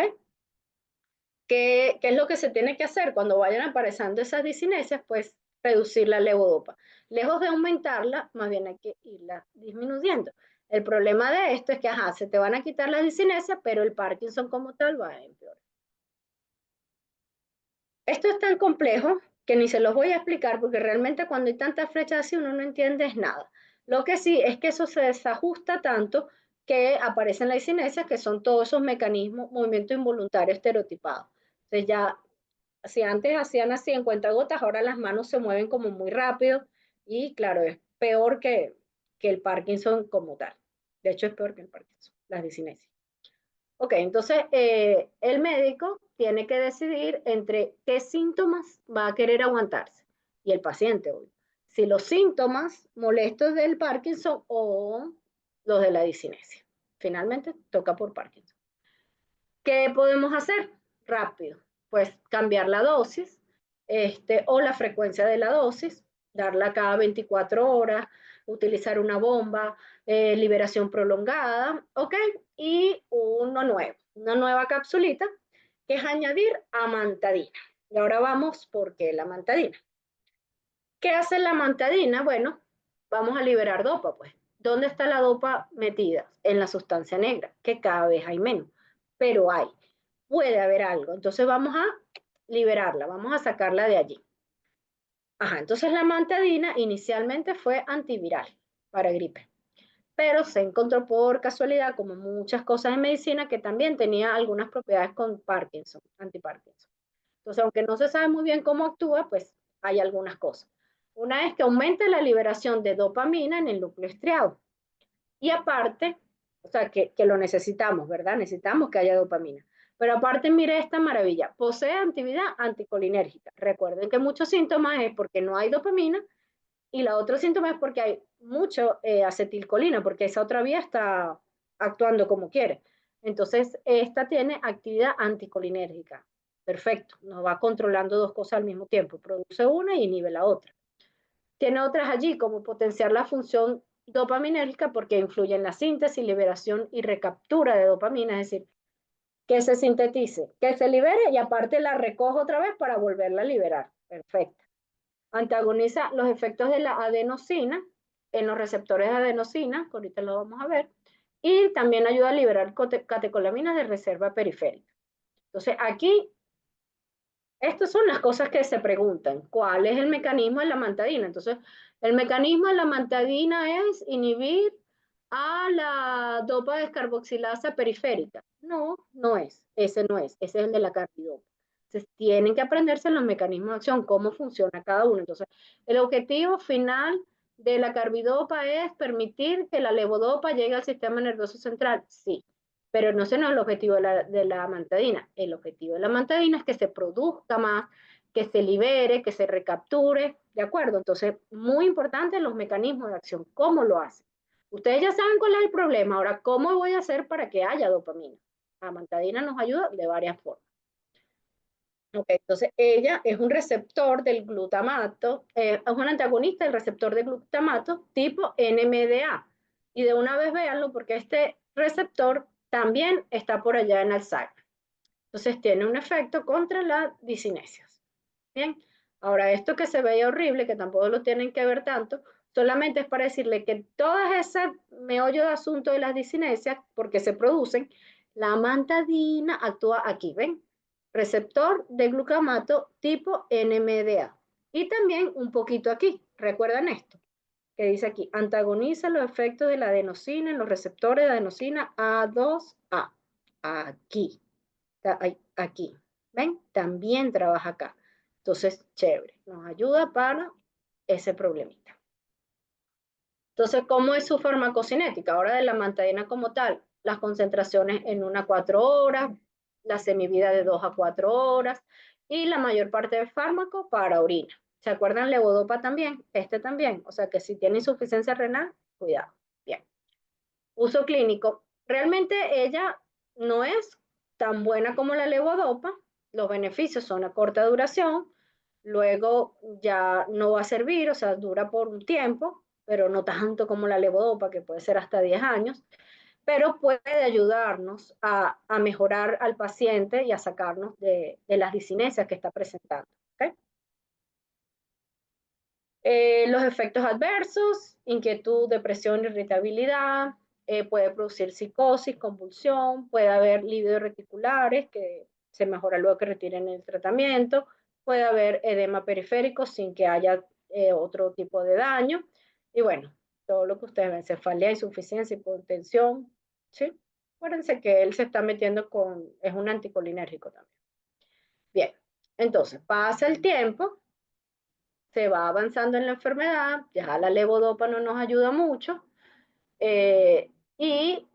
¿Qué es lo que se tiene que hacer cuando vayan apareciendo esas disinesias? Pues reducir la levodopa. Lejos de aumentarla, más bien hay que irla disminuyendo. El problema de esto es que, ajá, se te van a quitar las disinesias, pero el Parkinson como tal va a empeorar. Esto es tan complejo que ni se los voy a explicar porque realmente cuando hay tantas flechas así uno no entiende nada. Lo que sí es que eso se desajusta tanto que aparecen las disinesias, que son todos esos mecanismos, movimiento involuntario estereotipado. Entonces ya Si antes hacían así en cuentagotas, ahora las manos se mueven como muy rápido y claro, es peor que el Parkinson como tal. De hecho, es peor que el Parkinson, las discinesias. Ok, entonces el médico tiene que decidir entre qué síntomas va a querer aguantarse y el paciente, obvio. Si los síntomas molestos del Parkinson o los de la discinesia. Finalmente, toca por Parkinson. ¿Qué podemos hacer? Rápido, pues cambiar la dosis o la frecuencia de la dosis, darla cada 24 horas, utilizar una bomba, liberación prolongada, ¿ok? Y una nueva capsulita, que es añadir amantadina. Y ahora vamos por qué la amantadina. ¿Qué hace la amantadina? Bueno, vamos a liberar dopa, pues. ¿Dónde está la dopa metida? En la sustancia negra, que cada vez hay menos, pero hay. Puede haber algo. Entonces vamos a liberarla, vamos a sacarla de allí. Ajá, entonces la amantadina inicialmente fue antiviral para gripe, pero se encontró por casualidad, como muchas cosas en medicina, que también tenía algunas propiedades con Parkinson, anti-Parkinson. Entonces, aunque no se sabe muy bien cómo actúa, pues hay algunas cosas. Una es que aumenta la liberación de dopamina en el núcleo estriado. Y aparte, o sea, que lo necesitamos, ¿verdad? Necesitamos que haya dopamina. Pero aparte, mire esta maravilla, posee actividad anticolinérgica. Recuerden que muchos síntomas es porque no hay dopamina y la otra síntoma es porque hay mucho acetilcolina, porque esa otra vía está actuando como quiere. Entonces, esta tiene actividad anticolinérgica. Perfecto, nos va controlando dos cosas al mismo tiempo. Produce una y inhibe la otra. Tiene otras allí, como potenciar la función dopaminérgica, porque influye en la síntesis, liberación y recaptura de dopamina, es decir, que se sintetice, que se libere y aparte la recojo otra vez para volverla a liberar. Perfecto. Antagoniza los efectos de la adenosina en los receptores de adenosina, que ahorita lo vamos a ver, y también ayuda a liberar catecolaminas de reserva periférica. Entonces, aquí, estas son las cosas que se preguntan. ¿Cuál es el mecanismo de la amantadina? Entonces, el mecanismo de la amantadina es inhibir a la dopa descarboxilasa periférica. No, no es. Ese no es. Ese es el de la carbidopa. Entonces, tienen que aprenderse los mecanismos de acción, cómo funciona cada uno. Entonces, el objetivo final de la carbidopa es permitir que la levodopa llegue al sistema nervioso central. Sí, pero no ese no es el objetivo de la amantadina. El objetivo de la amantadina es que se produzca más, que se libere, que se recapture, ¿de acuerdo? Entonces, muy importante los mecanismos de acción, cómo lo hace. Ustedes ya saben cuál es el problema. Ahora, ¿cómo voy a hacer para que haya dopamina? La amantadina nos ayuda de varias formas. Okay, entonces, ella es un receptor del glutamato, es un antagonista del receptor de glutamato tipo NMDA. Y de una vez véanlo porque este receptor también está por allá en Alzheimer. Entonces, tiene un efecto contra las discinesias. Bien, ahora esto que se veía horrible, que tampoco lo tienen que ver tanto, solamente es para decirle que todo ese meollo de asunto de las discinesias, porque se producen, la amantadina actúa aquí, ¿ven? Receptor de glucamato tipo NMDA. Y también un poquito aquí, ¿recuerdan esto? Que dice aquí, antagoniza los efectos de la adenosina en los receptores de adenosina A2A. Aquí, aquí, ¿ven? También trabaja acá. Entonces, chévere, nos ayuda para ese problemita. Entonces, ¿cómo es su farmacocinética? Ahora de la amantadina como tal, las concentraciones en 1 a 4 horas, la semivida de 2 a 4 horas y la mayor parte del fármaco para orina. ¿Se acuerdan levodopa también? Este también. O sea que si tiene insuficiencia renal, cuidado. Bien. Uso clínico. Realmente ella no es tan buena como la levodopa. Los beneficios son a corta duración, luego ya no va a servir, o sea, dura por un tiempo, pero no tanto como la levodopa, que puede ser hasta 10 años, pero puede ayudarnos a mejorar al paciente y a sacarnos de las discinesias que está presentando. ¿Okay? Los efectos adversos, inquietud, depresión, irritabilidad, puede producir psicosis, convulsión, puede haber lívidos reticulares que se mejora luego que retiren el tratamiento, puede haber edema periférico sin que haya otro tipo de daño, y bueno, todo lo que ustedes ven, cefalea, insuficiencia, hipotensión, ¿sí? Acuérdense que él se está metiendo con, es un anticolinérgico también. Bien, Entonces, pasa el tiempo, se va avanzando en la enfermedad, ya la levodopa no nos ayuda mucho, y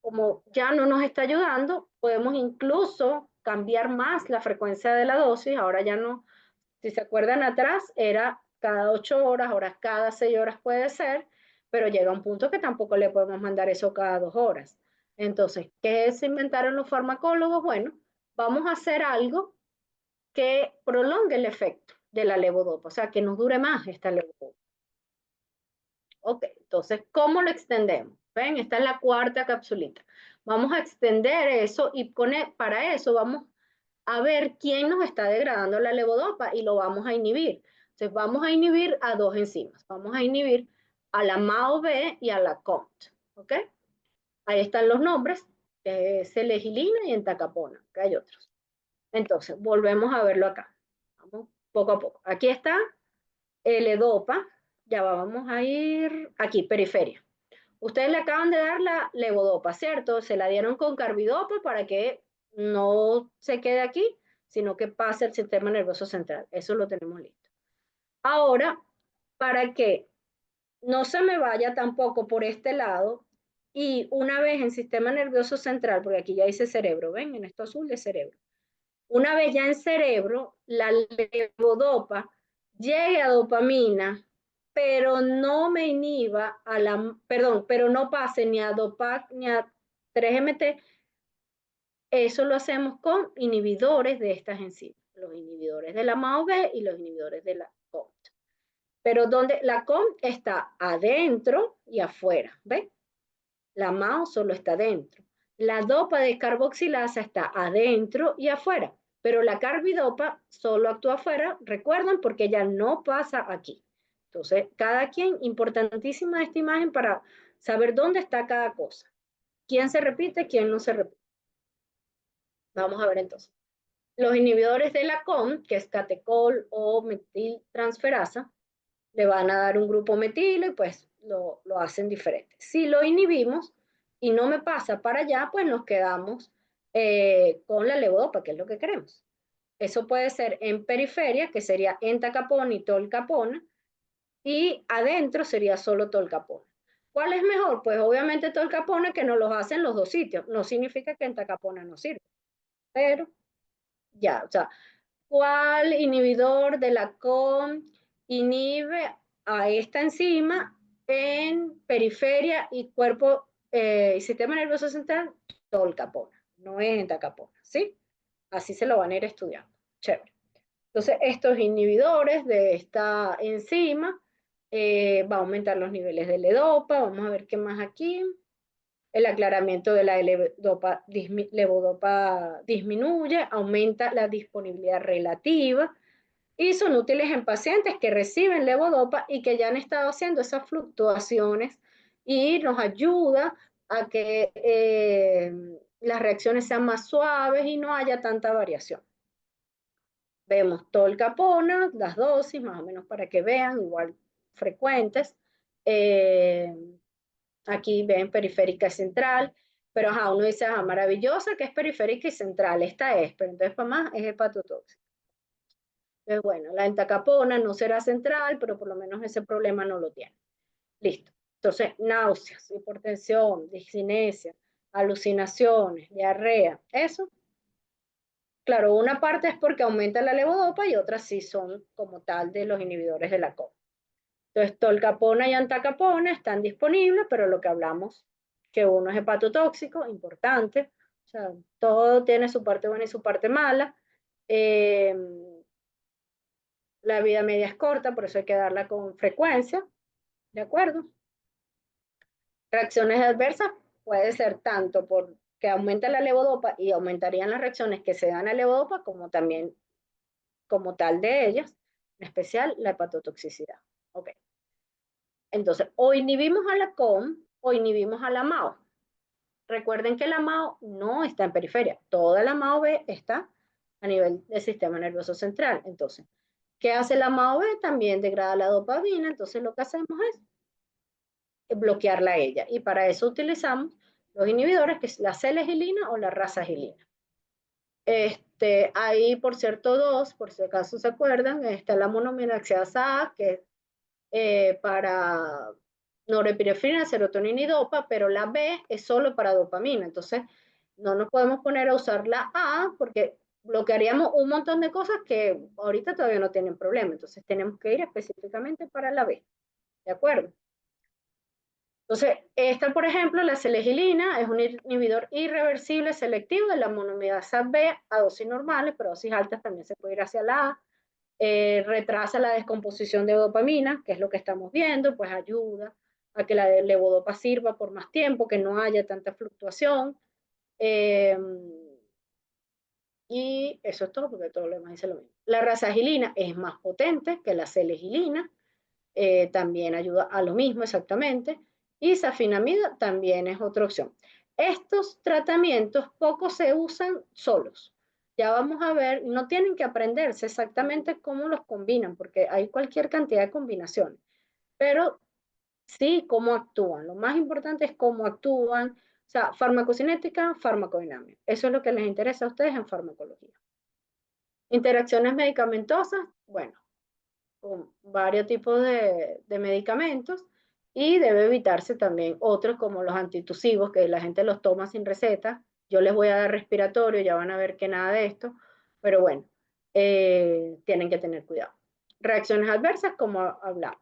como ya no nos está ayudando, podemos incluso cambiar más la frecuencia de la dosis, ahora ya no, si se acuerdan atrás, era cada 8 horas, ahora cada 6 horas puede ser, pero llega un punto que tampoco le podemos mandar eso cada 2 horas. Entonces, ¿qué se inventaron los farmacólogos? Bueno, vamos a hacer algo que prolongue el efecto de la levodopa, o sea, que nos dure más esta levodopa. Ok, entonces, ¿cómo lo extendemos? ¿Ven? Esta es la cuarta capsulita. Vamos a extender eso y para eso vamos a ver quién nos está degradando la levodopa y lo vamos a inhibir. Entonces, vamos a inhibir a dos enzimas. Vamos a inhibir a la MAO-B y a la COMT. ¿Ok? Ahí están los nombres. Selegilina y entacapona, que hay otros. Entonces, volvemos a verlo acá. Vamos poco a poco. Aquí está L-Dopa. Ya vamos a ir aquí, periferia. Ustedes le acaban de dar la levodopa, ¿cierto? Se la dieron con carbidopa para que no se quede aquí, sino que pase al sistema nervioso central. Eso lo tenemos listo. Ahora, para que no se me vaya tampoco por este lado, y una vez en sistema nervioso central, porque aquí ya dice cerebro, ¿ven? En esto azul de cerebro. Una vez ya en cerebro, la levodopa llegue a dopamina, pero no me inhiba a la, perdón, pero no pase ni a DOPAC ni a 3-MT, eso lo hacemos con inhibidores de estas enzimas, los inhibidores de la MAO-B y los inhibidores de la COMT. Pero donde la COMT está adentro y afuera, ¿ven? La MAO solo está adentro. La dopa de carboxilasa está adentro y afuera, pero la carbidopa solo actúa afuera, recuerdan, porque ella no pasa aquí. Entonces, cada quien, importantísima esta imagen para saber dónde está cada cosa. ¿Quién se repite? ¿Quién no se repite? Vamos a ver entonces. Los inhibidores de la COM, que es catecol o metiltransferasa, le van a dar un grupo metilo y pues lo hacen diferente. Si lo inhibimos y no me pasa para allá, pues nos quedamos con la levodopa, que es lo que queremos. Eso puede ser en periferia, que sería entacapona y tolcapona, y adentro sería solo tolcapona. ¿Cuál es mejor? Pues obviamente tolcapona, que nos los hacen los dos sitios. No significa que entacapona no sirve, pero ya, o sea, ¿cuál inhibidor de la COM inhibe a esta enzima en periferia y cuerpo y sistema nervioso central? Tolcapona, no es entacapona, ¿sí? Así se lo van a ir estudiando. Chévere. Entonces, estos inhibidores de esta enzima va a aumentar los niveles de levodopa. Vamos a ver qué más aquí. El aclaramiento de la levodopa disminuye, aumenta la disponibilidad relativa y son útiles en pacientes que reciben levodopa y que ya han estado haciendo esas fluctuaciones y nos ayuda a que las reacciones sean más suaves y no haya tanta variación. Vemos tolcapona, las dosis, más o menos para que vean, igual frecuentes. Aquí ven periférica central, pero ajá, uno dice, maravillosa, que es periférica y central, esta es, pero entonces para más es hepatotóxica. Entonces, bueno, la entacapona no será central, pero por lo menos ese problema no lo tiene. Listo. Entonces, náuseas, hipertensión, discinesia, alucinaciones, diarrea, eso. Claro, una parte es porque aumenta la levodopa y otras sí son como tal de los inhibidores de la COP. Entonces, tolcapona y antacapona están disponibles, pero lo que hablamos, que uno es hepatotóxico, importante, o sea, todo tiene su parte buena y su parte mala. La vida media es corta, por eso hay que darla con frecuencia, ¿de acuerdo? Reacciones adversas puede ser tanto por que aumenta la levodopa y aumentarían las reacciones que se dan a levodopa, como también como tal de ellas, en especial la hepatotoxicidad. Ok. Entonces, o inhibimos a la COM o inhibimos a la MAO. Recuerden que la MAO no está en periferia, toda la MAO-B está a nivel del sistema nervioso central. Entonces, ¿qué hace la MAO-B? También degrada la dopamina, entonces lo que hacemos es bloquearla a ella. Y para eso utilizamos los inhibidores, que es la selegilina o la rasagilina. Hay, por cierto, dos, por si acaso se acuerdan, está la monoaminoxidasa A, que es para norepinefrina, serotonina y dopa, pero la B es solo para dopamina. Entonces, no nos podemos poner a usar la A porque bloquearíamos un montón de cosas que ahorita todavía no tienen problema. Entonces, tenemos que ir específicamente para la B. ¿De acuerdo? Entonces, esta, por ejemplo, la selegilina es un inhibidor irreversible selectivo de la monoamidasa B a dosis normales, pero a dosis altas también se puede ir hacia la A. Retrasa la descomposición de dopamina, que es lo que estamos viendo, pues ayuda a que la levodopa sirva por más tiempo, que no haya tanta fluctuación. Eh, y eso es todo, porque todo lo demás dice lo mismo. La rasagilina es más potente que la selegilina, también ayuda a lo mismo exactamente, y safinamida también es otra opción. Estos tratamientos poco se usan solos. Ya vamos a ver, no tienen que aprenderse exactamente cómo los combinan, porque hay cualquier cantidad de combinaciones, pero sí cómo actúan. Lo más importante es cómo actúan, o sea, farmacocinética, farmacodinámica. Eso es lo que les interesa a ustedes en farmacología. Interacciones medicamentosas, bueno, con varios tipos de medicamentos y debe evitarse también otros como los antitusivos, que la gente los toma sin receta. Yo les voy a dar respiratorio, ya van a ver que nada de esto, pero bueno, tienen que tener cuidado. Reacciones adversas, como hablamos.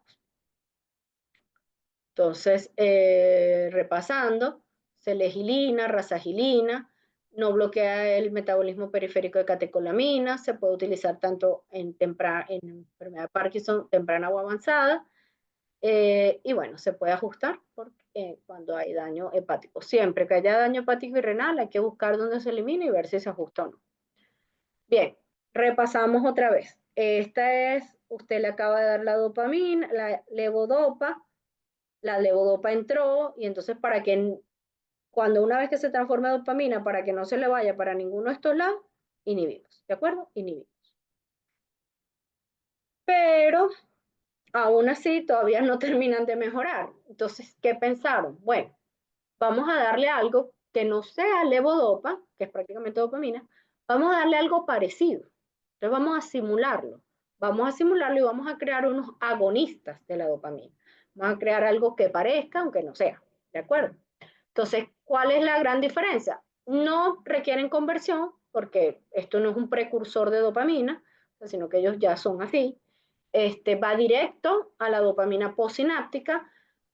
Entonces, repasando, selegilina, rasagilina, no bloquea el metabolismo periférico de catecolamina, se puede utilizar tanto en enfermedad de Parkinson temprana o avanzada, y bueno, se puede ajustar cuando hay daño hepático. Siempre que haya daño hepático y renal, hay que buscar dónde se elimina y ver si se ajusta o no. Bien, repasamos otra vez. Esta es, usted le acaba de dar la dopamina, la levodopa, la levodopa entró y entonces para que cuando una vez que se transforme en dopamina, para que no se le vaya para ninguno de estos lados, inhibimos, ¿de acuerdo? Inhibimos. Pero aún así todavía no terminan de mejorar. Entonces, ¿qué pensaron? Bueno, vamos a darle algo que no sea levodopa, que es prácticamente dopamina, vamos a darle algo parecido. Entonces vamos a simularlo. Vamos a simularlo y vamos a crear unos agonistas de la dopamina. Vamos a crear algo que parezca, aunque no sea. ¿De acuerdo? Entonces, ¿cuál es la gran diferencia? No requieren conversión, porque esto no es un precursor de dopamina, sino que ellos ya son así. Va directo a la dopamina postsináptica,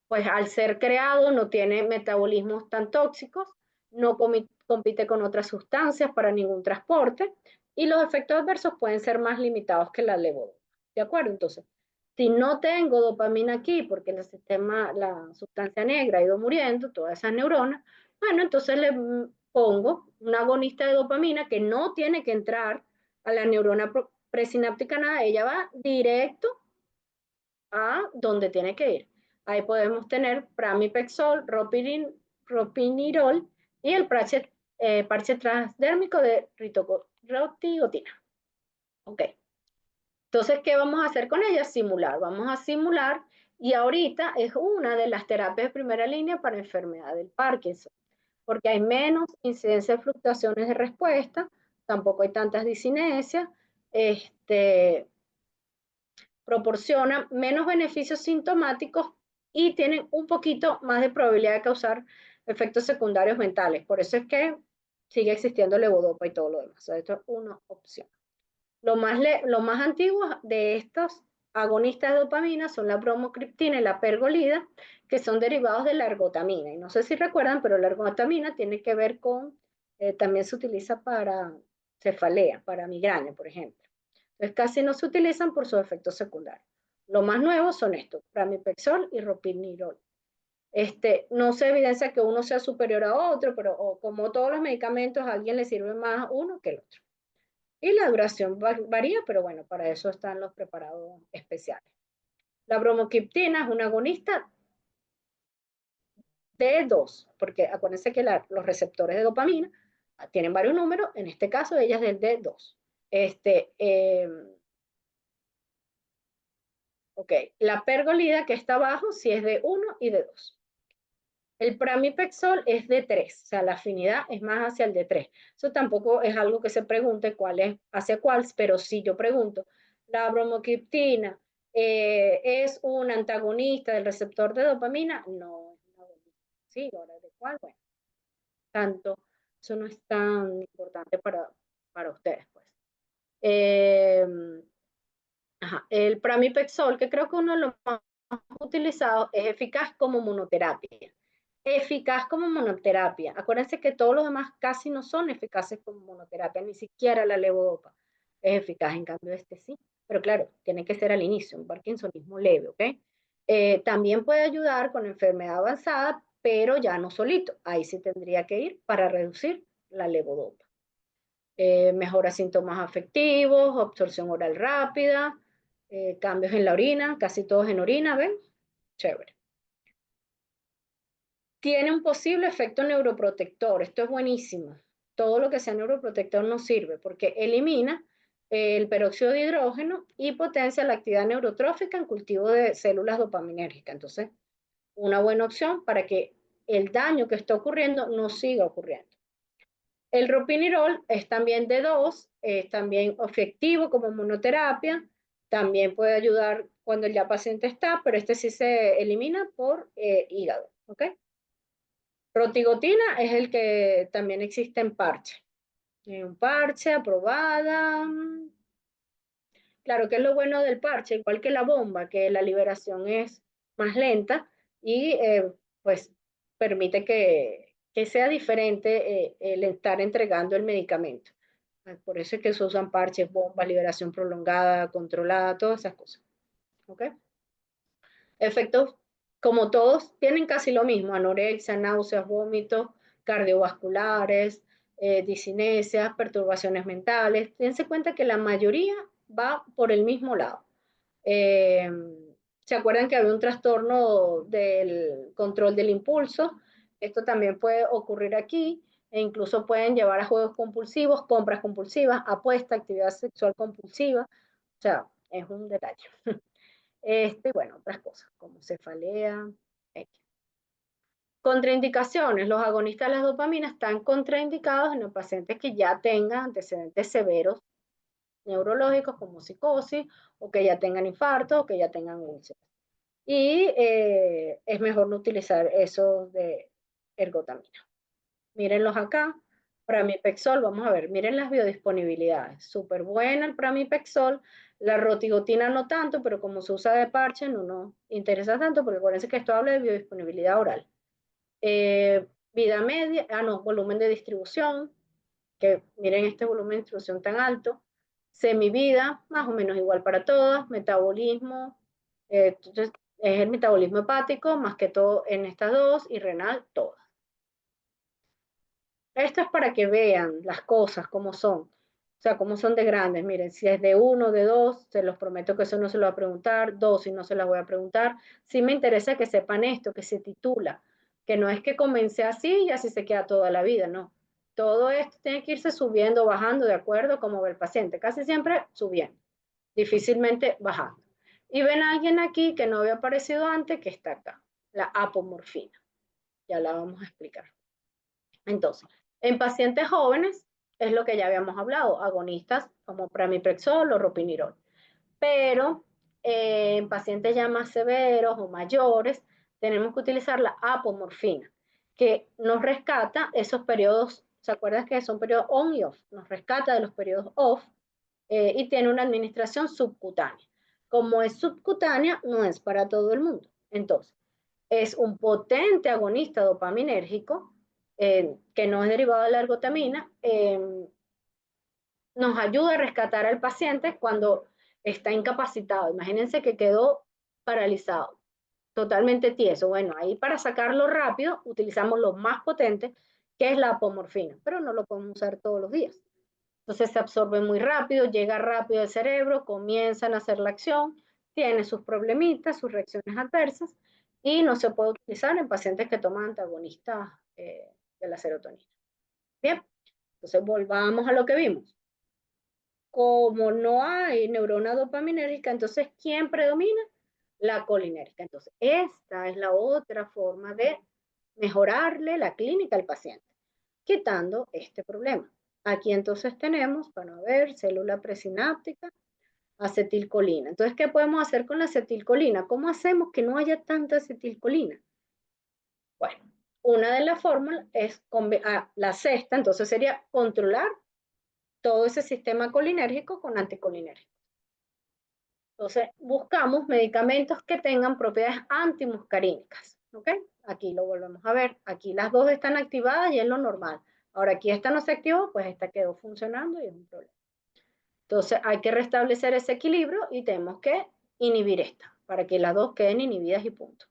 pues al ser creado no tiene metabolismos tan tóxicos, no compite con otras sustancias para ningún transporte y los efectos adversos pueden ser más limitados que la levodopa. ¿De acuerdo? Entonces, si no tengo dopamina aquí porque el sistema, la sustancia negra ha ido muriendo, todas esas neuronas, bueno, entonces le pongo un agonista de dopamina que no tiene que entrar a la neurona presináptica nada, ella va directo a donde tiene que ir. Ahí podemos tener pramipexol, ropinirol y el parche transdérmico de rotigotina. Ok. Entonces, ¿qué vamos a hacer con ella? Simular. Vamos a simular y ahorita es una de las terapias de primera línea para enfermedad del Parkinson, porque hay menos incidencia de fluctuaciones de respuesta, tampoco hay tantas disinesias, proporcionan menos beneficios sintomáticos y tienen un poquito más de probabilidad de causar efectos secundarios mentales. Por eso es que sigue existiendo levodopa y todo lo demás. O sea, esto es una opción. Lo más antiguo de estos agonistas de dopamina son la bromocriptina y la pergolida, que son derivados de la ergotamina. Y no sé si recuerdan, pero la ergotamina tiene que ver con, también se utiliza para cefalea, para migraña, por ejemplo. Entonces casi no se utilizan por sus efectos secundarios. Lo más nuevo son estos, pramipexol y ropinirol. No se evidencia que uno sea superior a otro, pero como todos los medicamentos, a alguien le sirve más uno que el otro. Y la duración varía, pero bueno, para eso están los preparados especiales. La bromocriptina es un agonista D2, porque acuérdense que los receptores de dopamina tienen varios números, en este caso ella es del D2. Ok, la pergolida que está abajo sí es de 1 y de 2. El pramipexol es de 3, o sea, la afinidad es más hacia el de 3. Eso tampoco es algo que se pregunte cuál es hacia cuál, pero si yo pregunto, ¿la bromocriptina es un antagonista del receptor de dopamina? No, es un agonista. Sí, ahora de cuál, bueno, tanto, eso no es tan importante para ustedes, pues. Eh, ajá, el pramipexol, que creo que uno de los más utilizados, es eficaz como monoterapia. Eficaz como monoterapia. Acuérdense que todos los demás casi no son eficaces como monoterapia, ni siquiera la levodopa es eficaz, en cambio este sí. Pero claro, tiene que ser al inicio, un parkinsonismo leve, ¿ok? También puede ayudar con enfermedad avanzada, pero ya no solito. Ahí sí tendría que ir para reducir la levodopa. Mejora síntomas afectivos, absorción oral rápida, cambios en la orina, casi todos en orina, ¿ven? Chévere. Tiene un posible efecto neuroprotector, esto es buenísimo. Todo lo que sea neuroprotector nos sirve porque elimina el peróxido de hidrógeno y potencia la actividad neurotrófica en cultivo de células dopaminérgicas. Entonces, una buena opción para que el daño que está ocurriendo no siga ocurriendo. El ropinirol es también de 2, es también efectivo como monoterapia, también puede ayudar cuando ya paciente está, pero este sí se elimina por hígado, ¿ok? Rotigotina es el que también existe en parche. Un parche aprobada. Claro que es lo bueno del parche, igual que la bomba, que la liberación es más lenta y pues permite que sea diferente el estar entregando el medicamento. Por eso es que se usan parches, bombas, liberación prolongada, controlada, todas esas cosas. ¿Ok? Efectos, como todos, tienen casi lo mismo: anorexia, náuseas, vómitos, cardiovasculares, disinesias, perturbaciones mentales. Dense cuenta que la mayoría va por el mismo lado. Eh, ¿Se acuerdan que había un trastorno del control del impulso? Esto también puede ocurrir aquí e incluso pueden llevar a juegos compulsivos, compras compulsivas, apuesta, actividad sexual compulsiva. O sea, es un detalle. Bueno, otras cosas como cefalea. X. Contraindicaciones. Los agonistas de las dopaminas están contraindicados en los pacientes que ya tengan antecedentes severos neurológicos como psicosis o que ya tengan infarto o que ya tengan úlceras. Y es mejor no utilizar esos de ergotamina. Mírenlos acá. Pramipexol, vamos a ver, miren las biodisponibilidades. Súper buena el pramipexol. La rotigotina no tanto, pero como se usa de parche, no nos interesa tanto, porque acuérdense que esto habla de biodisponibilidad oral. Vida media, no, volumen de distribución, que miren este volumen de distribución tan alto. Semivida, más o menos igual para todas. Metabolismo, entonces es el metabolismo hepático, más que todo en estas dos, y renal, todas. Esto es para que vean las cosas como son, o sea, cómo son de grandes. Miren, si es de 1, de 2, se los prometo que eso no se lo va a preguntar, 2 y no se las voy a preguntar. Sí me interesa que sepan esto, que se titula, que no es que comencé así y así se queda toda la vida, no. Todo esto tiene que irse subiendo, bajando, de acuerdo a cómo ve el paciente, casi siempre subiendo, difícilmente bajando. Y ven a alguien aquí que no había aparecido antes, que está acá, la apomorfina. Ya la vamos a explicar. Entonces, en pacientes jóvenes es lo que ya habíamos hablado, agonistas como pramipexol o ropinirol. Pero en pacientes ya más severos o mayores tenemos que utilizar la apomorfina, que nos rescata esos periodos. ¿Se acuerdan que son periodos on y off? Nos rescata de los periodos off y tiene una administración subcutánea. Como es subcutánea, no es para todo el mundo. Entonces, es un potente agonista dopaminérgico que no es derivado de la ergotamina, nos ayuda a rescatar al paciente cuando está incapacitado. Imagínense que quedó paralizado, totalmente tieso. Bueno, ahí para sacarlo rápido utilizamos lo más potente, que es la apomorfina, pero no lo podemos usar todos los días. Entonces se absorbe muy rápido, llega rápido al cerebro, comienzan a hacer la acción, tiene sus problemitas, sus reacciones adversas y no se puede utilizar en pacientes que toman antagonistas de la serotonina. Bien, entonces volvamos a lo que vimos. Como no hay neurona dopaminérgica, entonces ¿quién predomina? La colinérgica. Entonces esta es la otra forma de mejorarle la clínica al paciente, quitando este problema. Aquí entonces tenemos, bueno, a ver, célula presináptica, acetilcolina. Entonces, ¿qué podemos hacer con la acetilcolina? ¿Cómo hacemos que no haya tanta acetilcolina? Bueno, una de las fórmulas es la sexta, entonces sería controlar todo ese sistema colinérgico con anticolinérgico. Entonces, buscamos medicamentos que tengan propiedades antimuscarínicas, ¿ok? Aquí lo volvemos a ver. Aquí las dos están activadas y es lo normal. Ahora, aquí esta no se activó, pues esta quedó funcionando y es un problema. Entonces, hay que restablecer ese equilibrio y tenemos que inhibir esta, para que las dos queden inhibidas y punto.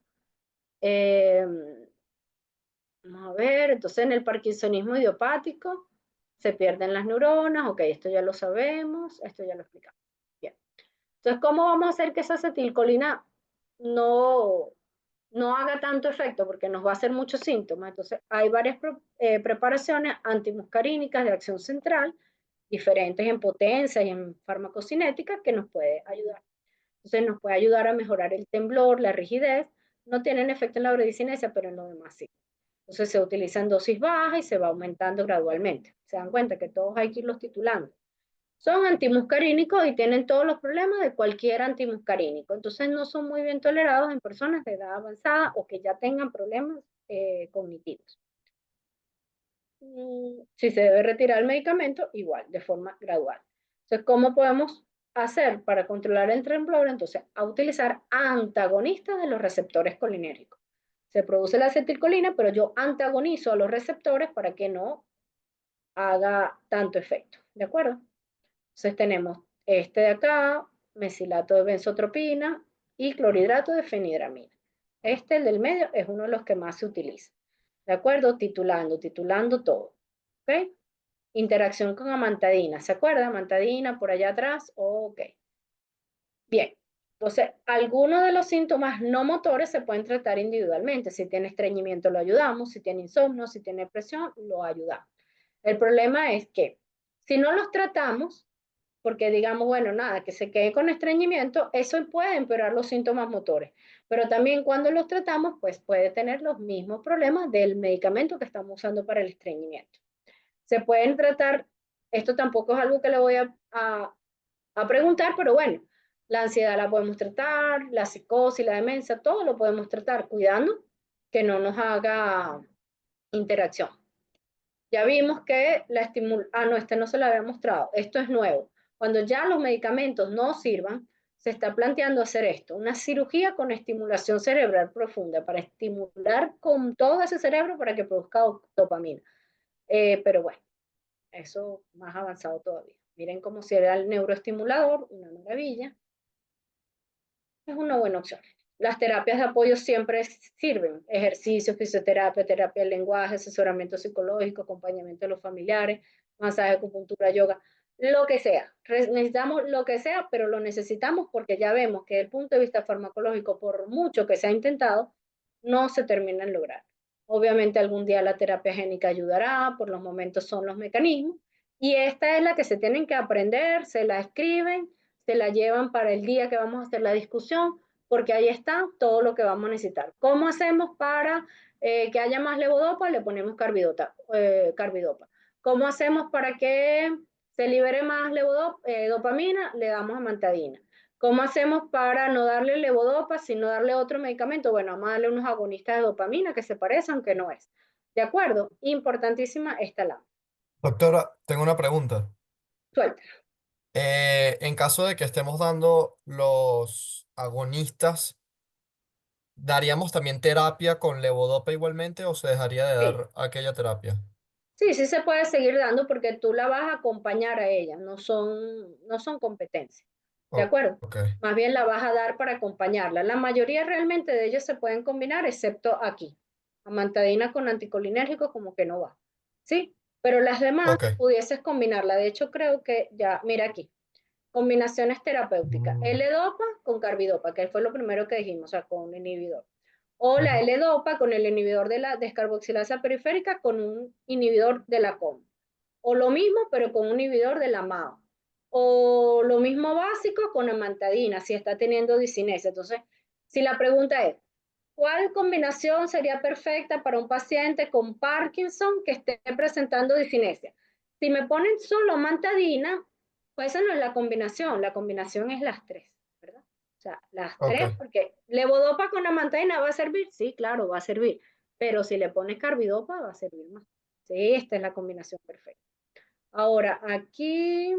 Vamos a ver, entonces en el parkinsonismo idiopático se pierden las neuronas, ok, esto ya lo sabemos, esto ya lo explicamos. Bien. Entonces, ¿cómo vamos a hacer que esa acetilcolina no, no haga tanto efecto? Porque nos va a hacer muchos síntomas. Entonces, hay varias preparaciones antimuscarínicas de acción central, diferentes en potencia y en farmacocinética, que nos puede ayudar. Entonces, nos puede ayudar a mejorar el temblor, la rigidez. No tienen efecto en la bradicinesia, pero en lo demás sí. Entonces, se utilizan dosis bajas y se va aumentando gradualmente. Se dan cuenta que todos hay que irlos titulando. Son antimuscarínicos y tienen todos los problemas de cualquier antimuscarínico. Entonces no son muy bien tolerados en personas de edad avanzada o que ya tengan problemas cognitivos. Si se debe retirar el medicamento, igual, de forma gradual. Entonces, ¿cómo podemos hacer para controlar el temblor? Entonces, a utilizar antagonistas de los receptores colinérgicos. Se produce la acetilcolina, pero yo antagonizo a los receptores para que no haga tanto efecto. ¿De acuerdo? Entonces tenemos este de acá, mesilato de benzotropina y clorhidrato de fenidramina. Este, el del medio, es uno de los que más se utiliza. ¿De acuerdo? Titulando todo. ¿Ok? Interacción con amantadina. ¿Se acuerda? Amantadina por allá atrás. Ok. Bien. Entonces, algunos de los síntomas no motores se pueden tratar individualmente. Si tiene estreñimiento, lo ayudamos. Si tiene insomnio, si tiene presión, lo ayudamos. El problema es que si no los tratamos, porque digamos, bueno, nada, que se quede con estreñimiento, eso puede empeorar los síntomas motores. Pero también cuando los tratamos, pues puede tener los mismos problemas del medicamento que estamos usando para el estreñimiento. Se pueden tratar, esto tampoco es algo que le voy a preguntar, pero bueno, la ansiedad la podemos tratar, la psicosis, la demencia, todo lo podemos tratar, cuidando que no nos haga interacción. Ya vimos que la no, este no se lo había mostrado, esto es nuevo. Cuando ya los medicamentos no sirvan, se está planteando hacer esto, una cirugía con estimulación cerebral profunda, para estimular con todo ese cerebro para que produzca dopamina. Pero bueno, eso más avanzado todavía. Miren cómo será el neuroestimulador, una maravilla. Es una buena opción. Las terapias de apoyo siempre sirven, ejercicio, fisioterapia, terapia del lenguaje, asesoramiento psicológico, acompañamiento de los familiares, masaje, acupuntura, yoga, lo que sea. Necesitamos lo que sea, pero lo necesitamos porque ya vemos que desde el punto de vista farmacológico, por mucho que se ha intentado, no se termina en lograr. Obviamente algún día la terapia génica ayudará, por los momentos son los mecanismos, y esta es la que se tienen que aprender, se la escriben, se la llevan para el día que vamos a hacer la discusión, porque ahí está todo lo que vamos a necesitar. ¿Cómo hacemos para que haya más levodopa? Le ponemos carbidopa. ¿Cómo hacemos para que se libere más dopamina? Le damos amantadina. ¿Cómo hacemos para no darle levodopa, sino darle otro medicamento? Bueno, vamos a darle unos agonistas de dopamina que se parecen, aunque no es. ¿De acuerdo? Importantísima esta la. Doctora, tengo una pregunta. Suelta. En caso de que estemos dando los agonistas, ¿daríamos también terapia con levodopa igualmente o se dejaría de Sí. dar aquella terapia? Sí, sí se puede seguir dando porque tú la vas a acompañar a ella, no son competencias, ¿de acuerdo? Ok, Más bien la vas a dar para acompañarla. La mayoría realmente de ellos se pueden combinar, excepto aquí. Amantadina con anticolinérgico como que no va, ¿sí? Pero las demás ok. pudieses combinarla. De hecho, creo que ya, mira aquí, combinaciones terapéuticas. Mm, L-dopa con carbidopa, que fue lo primero que dijimos, o sea, con un inhibidor. O la ujú. L-dopa con el inhibidor de la descarboxilasa periférica con un inhibidor de la COM. O lo mismo, pero con un inhibidor de la MAO. O lo mismo básico con amantadina, si está teniendo discinesia. Entonces, si la pregunta es, ¿Cuál combinación sería perfecta para un paciente con Parkinson que esté presentando discinesia? Si me ponen solo amantadina, pues esa no es la combinación es las tres, ¿verdad? O sea, las tres, Ok. porque levodopa con amantadina va a servir, sí, claro, va a servir, pero si le pones carbidopa va a servir más. Sí, esta es la combinación perfecta. Ahora, aquí,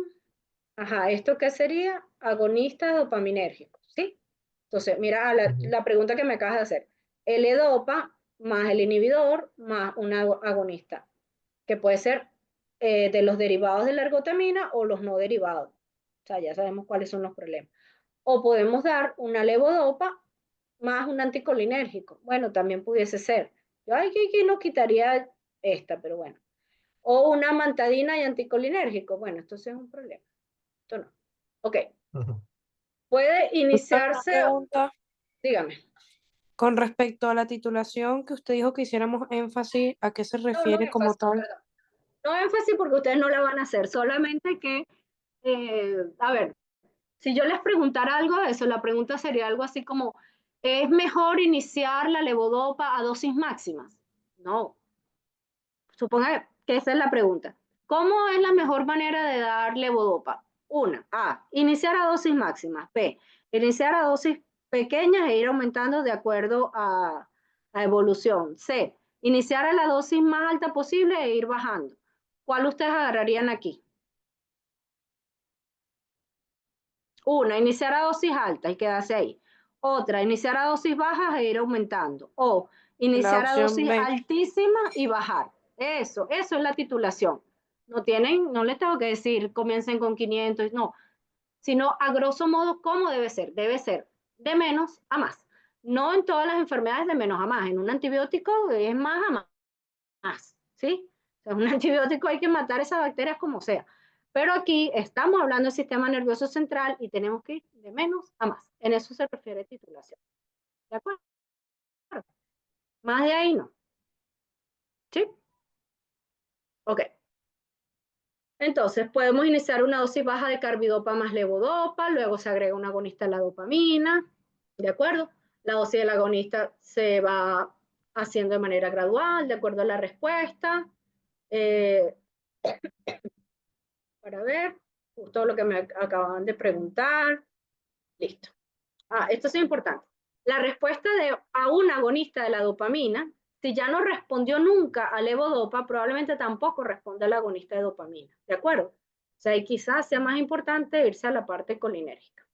ajá, ¿esto qué sería? Agonista dopaminérgico, ¿sí? Entonces, mira Ujú. la pregunta que me acabas de hacer. El EDOPA más el inhibidor más un agonista, que puede ser de los derivados de la ergotamina o los no derivados. O sea, ya sabemos cuáles son los problemas. O podemos dar una levodopa más un anticolinérgico. Bueno, también pudiese ser. Yo aquí no quitaría esta, pero bueno. O una mantadina y anticolinérgico. Bueno, esto sí es un problema. Esto no. Ok. Ujú. Puede Doctora, una iniciarse, pregunta dígame. con respecto a la titulación que usted dijo que hiciéramos énfasis, ¿a qué se No, no refiere como énfasis, tal? perdón. No énfasis porque ustedes no la van a hacer, solamente que, a ver, si yo les preguntara algo de eso, la pregunta sería algo así como, ¿es mejor iniciar la levodopa a dosis máximas? No, suponga que esa es la pregunta. ¿Cómo es la mejor manera de dar levodopa? Una, A, iniciar a dosis máximas. B, iniciar a dosis pequeñas e ir aumentando de acuerdo a evolución. C, iniciar a la dosis más alta posible e ir bajando. ¿Cuál ustedes agarrarían aquí? Una, iniciar a dosis alta y quedarse ahí. Otra, iniciar a dosis bajas e ir aumentando. O La iniciar a opción dosis B. altísima y bajar. Eso es la titulación. No tienen, no les tengo que decir comiencen con 500, no, sino a grosso modo, ¿cómo debe ser? Debe ser de menos a más. No en todas las enfermedades de menos a más. En un antibiótico es más a más, ¿sí? O sea, un antibiótico hay que matar esas bacterias como sea. Pero aquí estamos hablando del sistema nervioso central y tenemos que ir de menos a más. En eso se refiere titulación. ¿De acuerdo? Más de ahí no. ¿Sí? Ok. Entonces, podemos iniciar una dosis baja de carbidopa más levodopa, luego se agrega un agonista de la dopamina, ¿de acuerdo? La dosis del agonista se va haciendo de manera gradual, de acuerdo a la respuesta. Eh, para ver, justo lo que me acaban de preguntar. Listo. Esto es importante. La respuesta a un agonista de la dopamina, si ya no respondió nunca al levodopa, probablemente tampoco responde al agonista de dopamina. ¿De acuerdo? O sea, y quizás sea más importante irse a la parte colinérgica.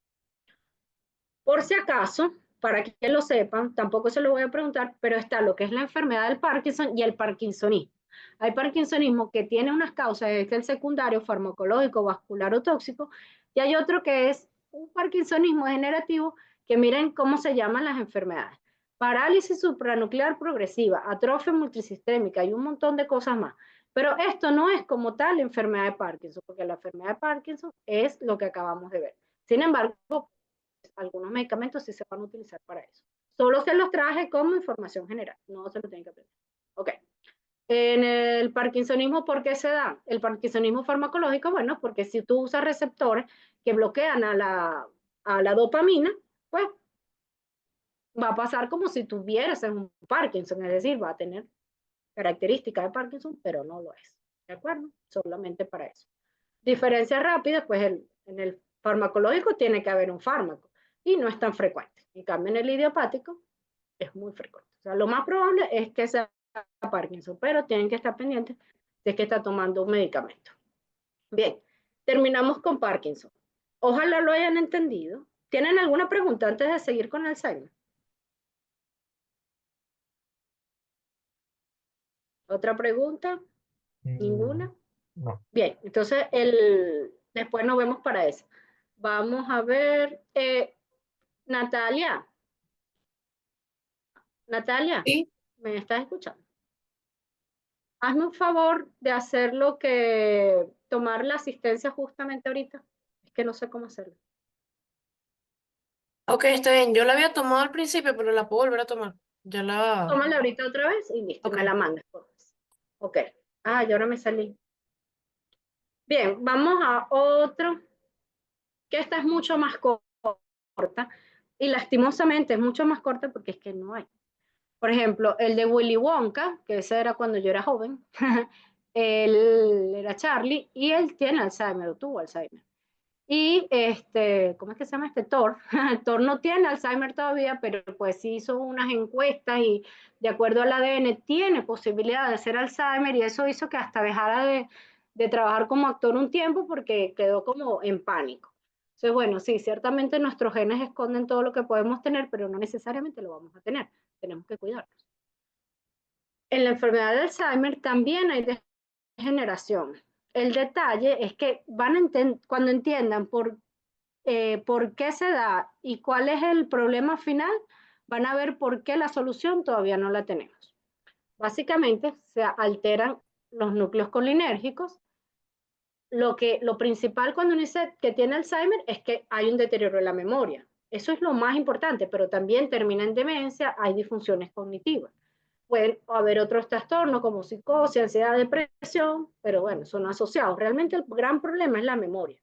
Por si acaso, para que lo sepan, tampoco se lo voy a preguntar, pero está lo que es la enfermedad del Parkinson y el parkinsonismo. Hay parkinsonismo que tiene unas causas, es el secundario, farmacológico, vascular o tóxico, y hay otro que es un parkinsonismo degenerativo, que miren cómo se llaman las enfermedades. Parálisis supranuclear progresiva, atrofia multisistémica y un montón de cosas más. Pero esto no es como tal enfermedad de Parkinson, porque la enfermedad de Parkinson es lo que acabamos de ver. Sin embargo, algunos medicamentos sí se van a utilizar para eso. Solo se los traje como información general, no se lo tienen que aprender. Ok. En el parkinsonismo, ¿por qué se da? El parkinsonismo farmacológico, bueno, porque si tú usas receptores que bloquean a la dopamina, pues va a pasar como si tuvieras un Parkinson, es decir, va a tener características de Parkinson, pero no lo es. ¿De acuerdo? Solamente para eso. Diferencia rápida, pues en el farmacológico tiene que haber un fármaco y no es tan frecuente. En cambio, en el idiopático es muy frecuente. O sea, lo más probable es que sea Parkinson, pero tienen que estar pendientes de que está tomando un medicamento. Bien, terminamos con Parkinson. Ojalá lo hayan entendido. ¿Tienen alguna pregunta antes de seguir con Alzheimer? ¿Otra pregunta? Mm, ¿Ninguna? no. Bien, entonces después nos vemos para eso. Vamos a ver, Natalia, Natalia, Sí. ¿me estás escuchando? Hazme un favor de hacer lo que, tomar la asistencia justamente ahorita. Es que no sé cómo hacerlo. Ok, está bien. Yo la había tomado al principio, pero la puedo volver a tomar. Ya la... Tómala ahorita otra vez y listo, Ok. me la mandas. Por favor. Ok. Y ahora me salí. Bien, vamos a otro, que esta es mucho más corta y lastimosamente es mucho más corta porque es que no hay. Por ejemplo, el de Willy Wonka, que ese era cuando yo era joven, él era Charlie y él tiene Alzheimer o tuvo Alzheimer. Y ¿cómo es que se llama este? Thor. Thor no tiene Alzheimer todavía, pero pues sí hizo unas encuestas y de acuerdo al ADN tiene posibilidad de ser Alzheimer y eso hizo que hasta dejara de trabajar como actor un tiempo porque quedó como en pánico. Entonces, bueno, sí, ciertamente nuestros genes esconden todo lo que podemos tener, pero no necesariamente lo vamos a tener. Tenemos que cuidarnos. En la enfermedad de Alzheimer también hay degeneración. El detalle es que cuando entiendan por qué se da y cuál es el problema final, van a ver por qué la solución todavía no la tenemos. Básicamente se alteran los núcleos colinérgicos. Lo principal cuando uno dice que tiene Alzheimer es que hay un deterioro de la memoria. Eso es lo más importante, pero también termina en demencia, hay disfunciones cognitivas. Pueden haber otros trastornos como psicosis, ansiedad, depresión, pero bueno, son asociados. Realmente el gran problema es la memoria.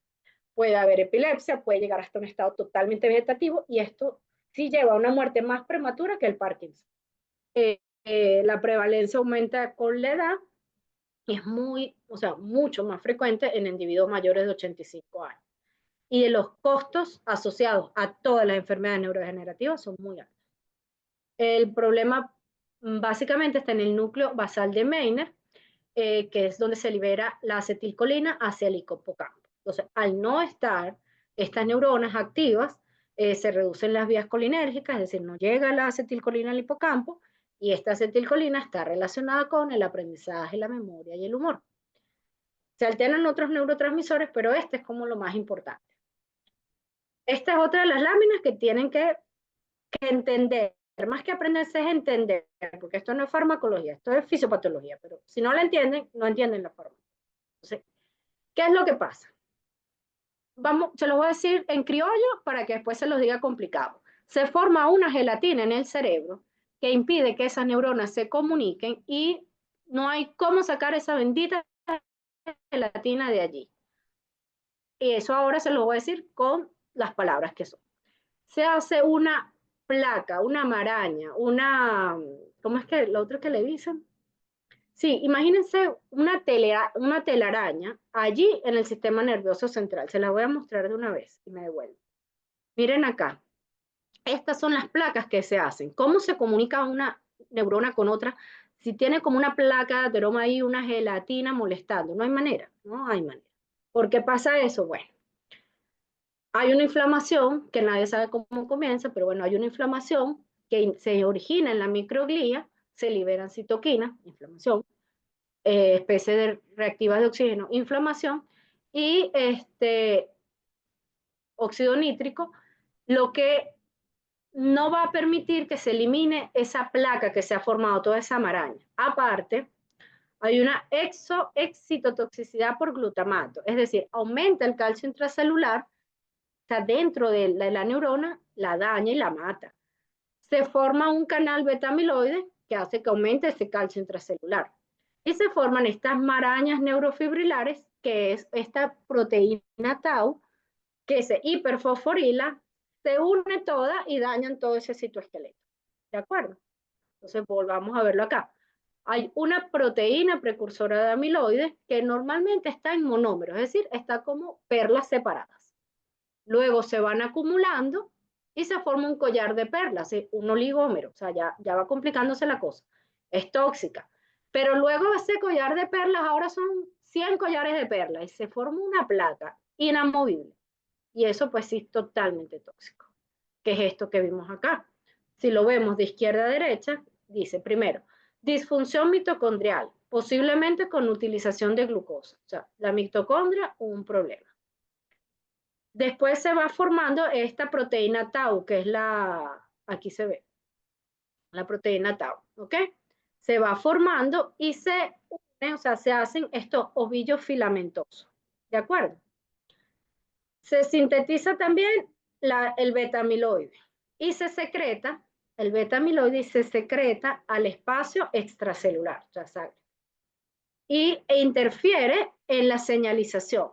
Puede haber epilepsia, puede llegar hasta un estado totalmente vegetativo y esto sí lleva a una muerte más prematura que el Parkinson. La prevalencia aumenta con la edad y es mucho más frecuente en individuos mayores de 85 años. Y de los costos asociados a todas las enfermedades neurodegenerativas son muy altos. El problema básicamente está en el núcleo basal de Meiner, que es donde se libera la acetilcolina hacia el hipocampo. Entonces, al no estar estas neuronas activas, se reducen las vías colinérgicas, es decir, no llega la acetilcolina al hipocampo, y esta acetilcolina está relacionada con el aprendizaje, la memoria y el humor. Se alternan otros neurotransmisores, pero este es como lo más importante. Esta es otra de las láminas que tienen que entender, más que aprenderse es entender, porque esto no es farmacología, esto es fisiopatología, pero si no la entienden, no entienden la forma. Entonces, ¿qué es lo que pasa? Se lo voy a decir en criollo para que después se los diga complicado. Se forma una gelatina en el cerebro que impide que esas neuronas se comuniquen y no hay cómo sacar esa bendita gelatina de allí. Y eso ahora se lo voy a decir con las palabras que son. Se hace una placa, una maraña, ¿cómo es que lo otro que le dicen? Sí, imagínense una telaraña allí en el sistema nervioso central. Se la voy a mostrar de una vez y me devuelvo. Miren acá. Estas son las placas que se hacen. ¿Cómo se comunica una neurona con otra? Si tiene como una placa de ateroma ahí, una gelatina molestando. No hay manera, no hay manera. ¿Por qué pasa eso? Bueno, hay una inflamación que nadie sabe cómo comienza, pero bueno, hay una inflamación que se origina en la microglía, se liberan citoquinas, inflamación, especie de reactivas de oxígeno, inflamación, y óxido nítrico, lo que no va a permitir que se elimine esa placa que se ha formado, toda esa maraña. Aparte, hay una excitotoxicidad por glutamato, es decir, aumenta el calcio intracelular, está dentro de la neurona, la daña y la mata. Se forma un canal beta-amiloide que hace que aumente ese calcio intracelular. Y se forman estas marañas neurofibrilares, que es esta proteína tau, que se hiperfosforila, se une toda y dañan todo ese citoesqueleto. ¿De acuerdo? Entonces volvamos a verlo acá. Hay una proteína precursora de amiloides que normalmente está en monómeros, es decir, está como perlas separadas. Luego se van acumulando y se forma un collar de perlas, un oligómero, o sea, ya va complicándose la cosa. Es tóxica. Pero luego ese collar de perlas ahora son 100 collares de perlas y se forma una placa inamovible. Y eso pues sí es totalmente tóxico. ¿Qué es esto que vimos acá? Si lo vemos de izquierda a derecha, dice primero, disfunción mitocondrial, posiblemente con utilización de glucosa. O sea, la mitocondria, un problema. Después se va formando esta proteína tau, que es aquí se ve, la proteína tau, ¿ok? Se va formando y se hacen estos ovillos filamentosos, ¿de acuerdo? Se sintetiza también el beta-amiloide y se secreta, el beta-amiloide y se secreta al espacio extracelular, ya saben, e interfiere en la señalización,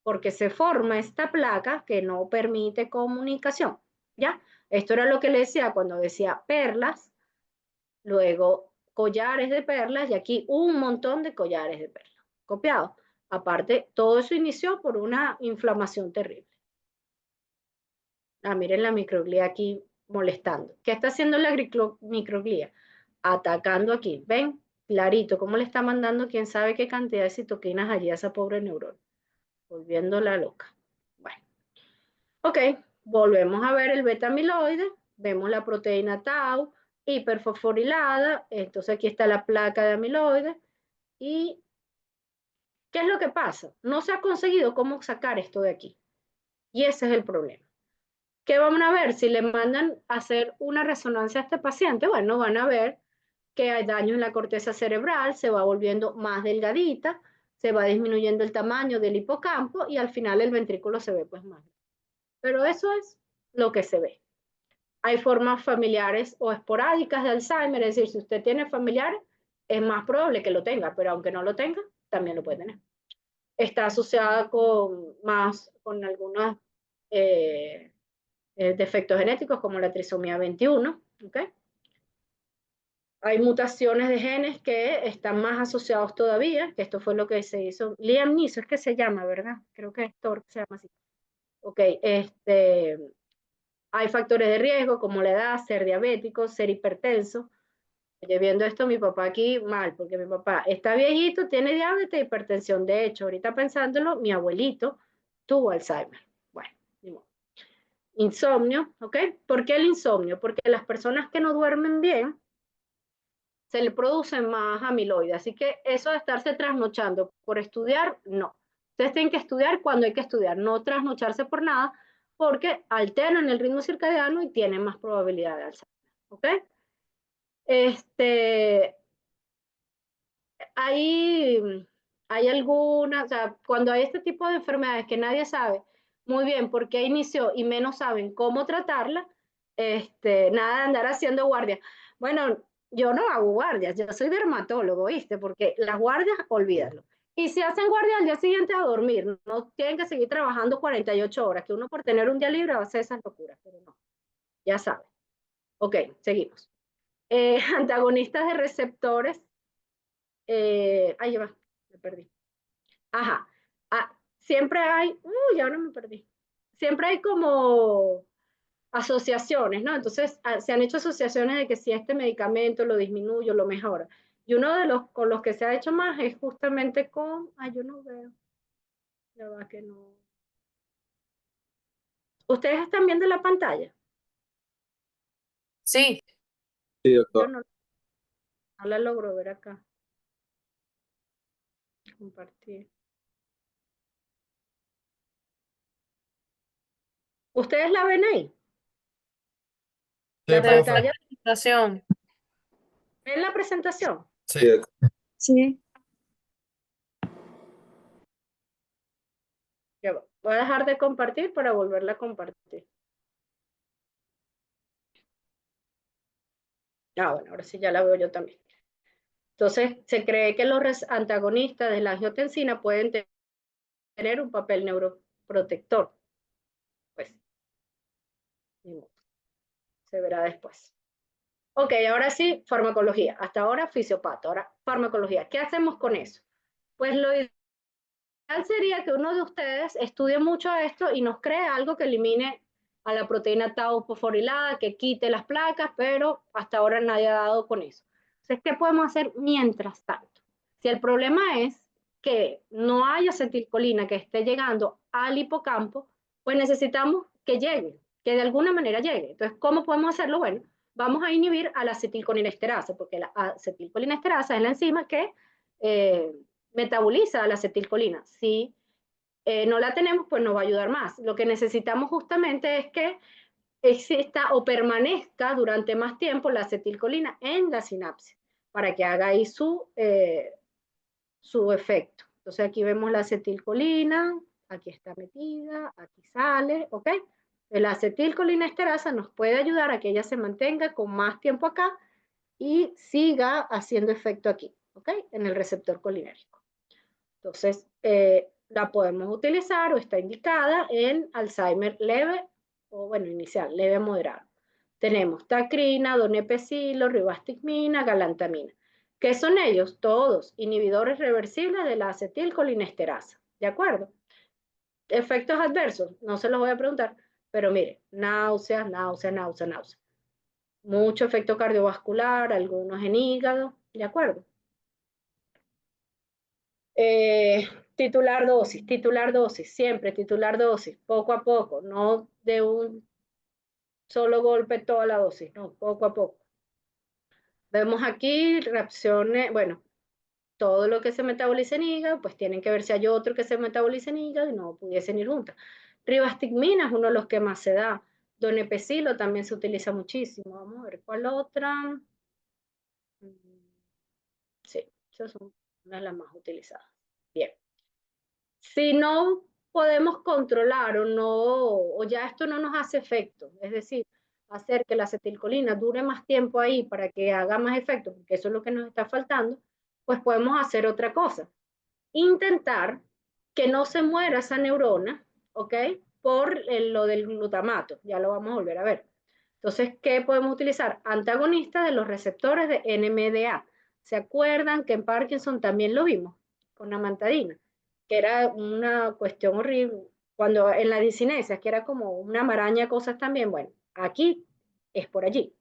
porque se forma esta placa que no permite comunicación, ¿ya? Esto era lo que le decía cuando decía perlas, luego collares de perlas y aquí un montón de collares de perlas. Copiado. Aparte, todo eso inició por una inflamación terrible. Miren la microglía aquí molestando. ¿Qué está haciendo la microglía? Atacando aquí. ¿Ven? Clarito, cómo le está mandando quién sabe qué cantidad de citoquinas allí a esa pobre neurona. Volviéndola loca. Bueno. Ok, volvemos a ver el beta amiloide. Vemos la proteína tau hiperfosforilada. Entonces aquí está la placa de amiloide. ¿Y qué es lo que pasa? No se ha conseguido cómo sacar esto de aquí. Y ese es el problema. ¿Qué van a ver? Si le mandan a hacer una resonancia a este paciente, bueno, van a ver que hay daño en la corteza cerebral, se va volviendo más delgadita, se va disminuyendo el tamaño del hipocampo y al final el ventrículo se ve pues más. Pero eso es lo que se ve. Hay formas familiares o esporádicas de Alzheimer, es decir, si usted tiene familiares, es más probable que lo tenga, pero aunque no lo tenga, también lo puede tener. Está asociada con algunos defectos genéticos como la trisomía 21, ¿okay? Hay mutaciones de genes que están más asociados todavía, que esto fue lo que se hizo. Liam Neeson es que se llama, ¿verdad? Creo que Héctor se llama así. Ok, hay factores de riesgo como la edad, ser diabético, ser hipertenso. Oye, viendo esto, mi papá aquí mal, porque mi papá está viejito, tiene diabetes e hipertensión. De hecho, ahorita pensándolo, mi abuelito tuvo Alzheimer. Bueno, ni modo. Insomnio, ¿ok? ¿Por qué el insomnio? Porque las personas que no duermen bien se le producen más amiloide. Así que eso de estarse trasnochando por estudiar, no. Ustedes tienen que estudiar cuando hay que estudiar, no trasnocharse por nada, porque alteran el ritmo circadiano y tienen más probabilidad de Alzheimer. ¿Ok? Hay, hay algunas, o sea, cuando hay este tipo de enfermedades que nadie sabe muy bien por qué inició y menos saben cómo tratarla, nada de andar haciendo guardia. Bueno, yo no hago guardias, yo soy dermatólogo, ¿viste? Porque las guardias, olvídalo. Y si hacen guardia al día siguiente a dormir, no tienen que seguir trabajando 48 horas, que uno por tener un día libre va a hacer esas locuras, pero no, ya saben. Ok, seguimos. Antagonistas de receptores. Ahí va, me perdí. Ajá. Siempre hay, ahora me perdí. Siempre hay como asociaciones, ¿no? Entonces, se han hecho asociaciones de que si este medicamento lo disminuye o lo mejora. Y uno de los con los que se ha hecho más es justamente con, yo no veo. Ya va que no. ¿Ustedes están viendo la pantalla? Sí, Sí, Yo doctor. no la logro ver acá. Compartir. ¿Ustedes la ven ahí? Sí, La de profe. pantalla. presentación. ¿Ven la presentación? Sí. Sí, doctor. Sí. Ya va. Voy a dejar de compartir para volverla a compartir. Bueno, ahora sí ya la veo yo también. Entonces, se cree que los antagonistas de la angiotensina pueden tener un papel neuroprotector. Pues, se verá después. Ok, ahora sí, farmacología. Hasta ahora, fisiopato. Ahora, farmacología. ¿Qué hacemos con eso? Pues lo ideal sería que uno de ustedes estudie mucho esto y nos cree algo que elimine a la proteína tau fosforilada, que quite las placas, pero hasta ahora nadie ha dado con eso. Entonces, ¿qué podemos hacer mientras tanto? Si el problema es que no hay acetilcolina que esté llegando al hipocampo, pues necesitamos que llegue, que de alguna manera llegue. Entonces, ¿cómo podemos hacerlo? Bueno, vamos a inhibir a la acetilcolinesterasa, porque la acetilcolinesterasa es la enzima que metaboliza la acetilcolina. Si no la tenemos, pues nos va a ayudar más. Lo que necesitamos justamente es que exista o permanezca durante más tiempo la acetilcolina en la sinapsis para que haga ahí su efecto. Entonces aquí vemos la acetilcolina, aquí está metida, aquí sale, ¿ok? La acetilcolinesterasa nos puede ayudar a que ella se mantenga con más tiempo acá y siga haciendo efecto aquí, ¿ok? En el receptor colinérgico. Entonces, la podemos utilizar o está indicada en Alzheimer leve o, bueno, inicial, leve moderado. Tenemos tacrina, donepezilo, ribastigmina, galantamina. ¿Qué son ellos? Todos inhibidores reversibles de la acetilcolinesterasa. ¿De acuerdo? Efectos adversos, no se los voy a preguntar, pero mire, náuseas, náuseas, náuseas, náuseas. Mucho efecto cardiovascular, algunos en hígado, ¿de acuerdo? Titular dosis, siempre titular dosis, poco a poco, no de un solo golpe toda la dosis, no, poco a poco. Vemos aquí reacciones, bueno, todo lo que se metaboliza en hígado, pues tienen que ver si hay otro que se metaboliza en hígado y no pudiesen ir juntas. Ribastigmina es uno de los que más se da. Donepezilo también se utiliza muchísimo. Vamos a ver cuál otra. Sí, esas son una de las más utilizadas. Bien. Si no podemos controlar o ya esto no nos hace efecto, es decir, hacer que la acetilcolina dure más tiempo ahí para que haga más efecto, porque eso es lo que nos está faltando, pues podemos hacer otra cosa. Intentar que no se muera esa neurona, ¿ok? Por lo del glutamato, ya lo vamos a volver a ver. Entonces, ¿qué podemos utilizar? Antagonistas de los receptores de NMDA. ¿Se acuerdan que en Parkinson también lo vimos con amantadina? Que era una cuestión horrible, cuando en la disinesia, que era como una maraña de cosas también, bueno, aquí es por allí.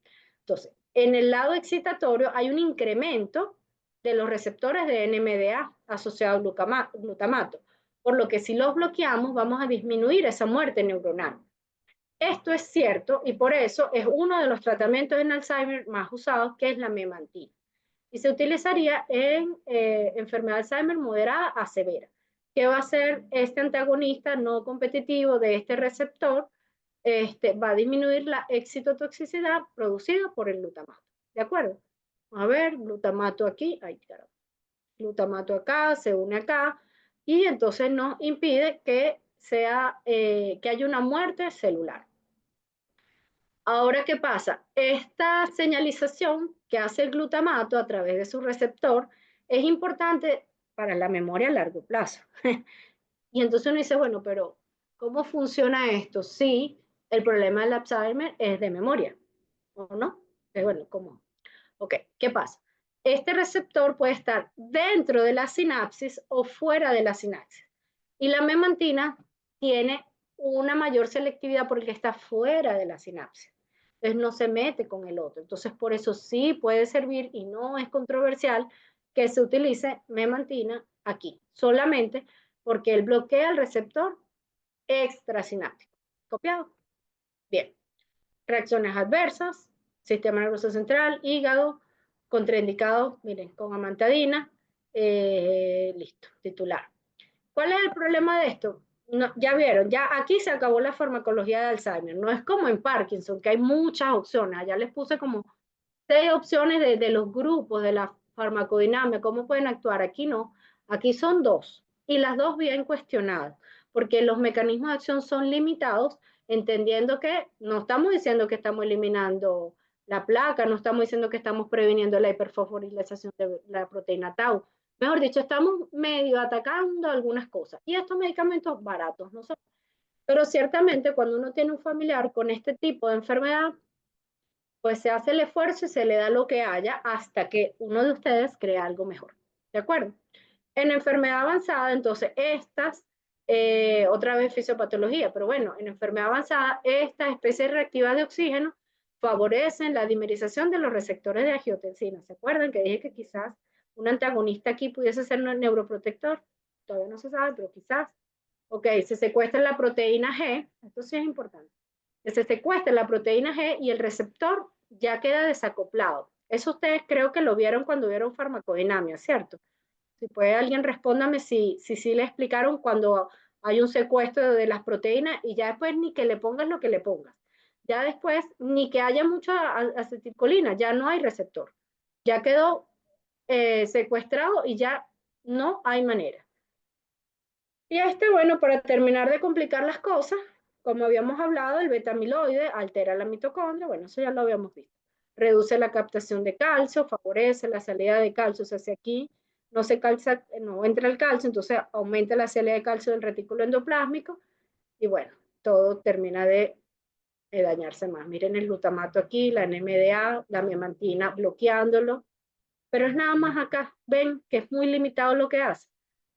Entonces, en el lado excitatorio hay un incremento de los receptores de NMDA asociados al glutamato, por lo que si los bloqueamos vamos a disminuir esa muerte neuronal. Esto es cierto y por eso es uno de los tratamientos en Alzheimer más usados, que es la memantina. Y se utilizaría en enfermedad de Alzheimer moderada a severa. ¿Qué va a hacer este antagonista no competitivo de este receptor? Va a disminuir la excitotoxicidad producida por el glutamato. ¿De acuerdo? A ver, glutamato aquí, ay, claro. Glutamato acá, se une acá, y entonces nos impide que haya una muerte celular. Ahora, ¿qué pasa? Esta señalización que hace el glutamato a través de su receptor es importante para la memoria a largo plazo. Y entonces uno dice, bueno, pero ¿cómo funciona esto? Sí, el problema del Alzheimer es de memoria, ¿o no? Bueno, ¿cómo? Ok, ¿qué pasa? Este receptor puede estar dentro de la sinapsis o fuera de la sinapsis. Y la memantina tiene una mayor selectividad porque está fuera de la sinapsis. Entonces no se mete con el otro. Entonces por eso sí puede servir y no es controversial que se utilice memantina aquí, solamente porque él bloquea el receptor extrasináptico. ¿Copiado? Bien. Reacciones adversas, sistema nervioso central, hígado, contraindicado, miren, con amantadina, listo, titular. ¿Cuál es el problema de esto? No, ya vieron, ya aquí se acabó la farmacología de Alzheimer, no es como en Parkinson, que hay muchas opciones, allá les puse como 6 opciones de los grupos de la farmacodinámica, cómo pueden actuar, aquí no, aquí son 2, y las 2 bien cuestionadas, porque los mecanismos de acción son limitados, entendiendo que no estamos diciendo que estamos eliminando la placa, no estamos diciendo que estamos previniendo la hiperfosforilación de la proteína tau, mejor dicho, estamos medio atacando algunas cosas, y estos medicamentos baratos no son, pero ciertamente cuando uno tiene un familiar con este tipo de enfermedad, pues se hace el esfuerzo y se le da lo que haya hasta que uno de ustedes crea algo mejor. ¿De acuerdo? En enfermedad avanzada, entonces, otra vez fisiopatología, pero bueno, en enfermedad avanzada, estas especies reactivas de oxígeno favorecen la dimerización de los receptores de angiotensina. ¿Se acuerdan que dije que quizás un antagonista aquí pudiese ser un neuroprotector? Todavía no se sabe, pero quizás. Ok, se secuestra la proteína G, esto sí es importante. Se secuestra la proteína G y el receptor ya queda desacoplado. Eso ustedes creo que lo vieron cuando vieron farmacodinamia, ¿cierto? Si puede alguien respóndame si le explicaron cuando hay un secuestro de las proteínas y ya después ni que le pongas lo que le pongas. Ya después ni que haya mucha acetilcolina, ya no hay receptor. Ya quedó secuestrado y ya no hay manera. Y bueno, para terminar de complicar las cosas, como habíamos hablado, el beta-amiloide altera la mitocondria, bueno, eso ya lo habíamos visto. Reduce la captación de calcio, favorece la salida de calcio, o sea, si aquí no entra el calcio, entonces aumenta la salida de calcio del retículo endoplásmico y bueno, todo termina de dañarse más. Miren el glutamato aquí, la NMDA, la memantina bloqueándolo, pero es nada más acá. Ven que es muy limitado lo que hace.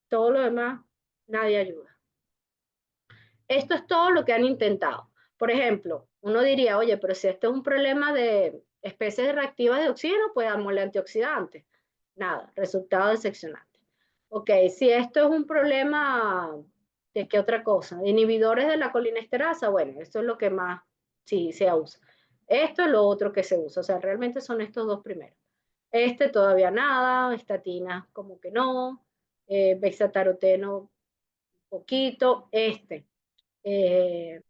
Todo lo demás, nadie ayuda. Esto es todo lo que han intentado. Por ejemplo, uno diría, oye, pero si esto es un problema de especies reactivas de oxígeno, pues dámosle antioxidantes. Nada, resultado decepcionante. Ok, si esto es un problema de qué otra cosa, de inhibidores de la colinesterasa, bueno, esto es lo que más sí se usa. Esto es lo otro que se usa, o sea, realmente son estos dos primeros. Este todavía nada, estatina como que no, bexataroteno poquito, eh,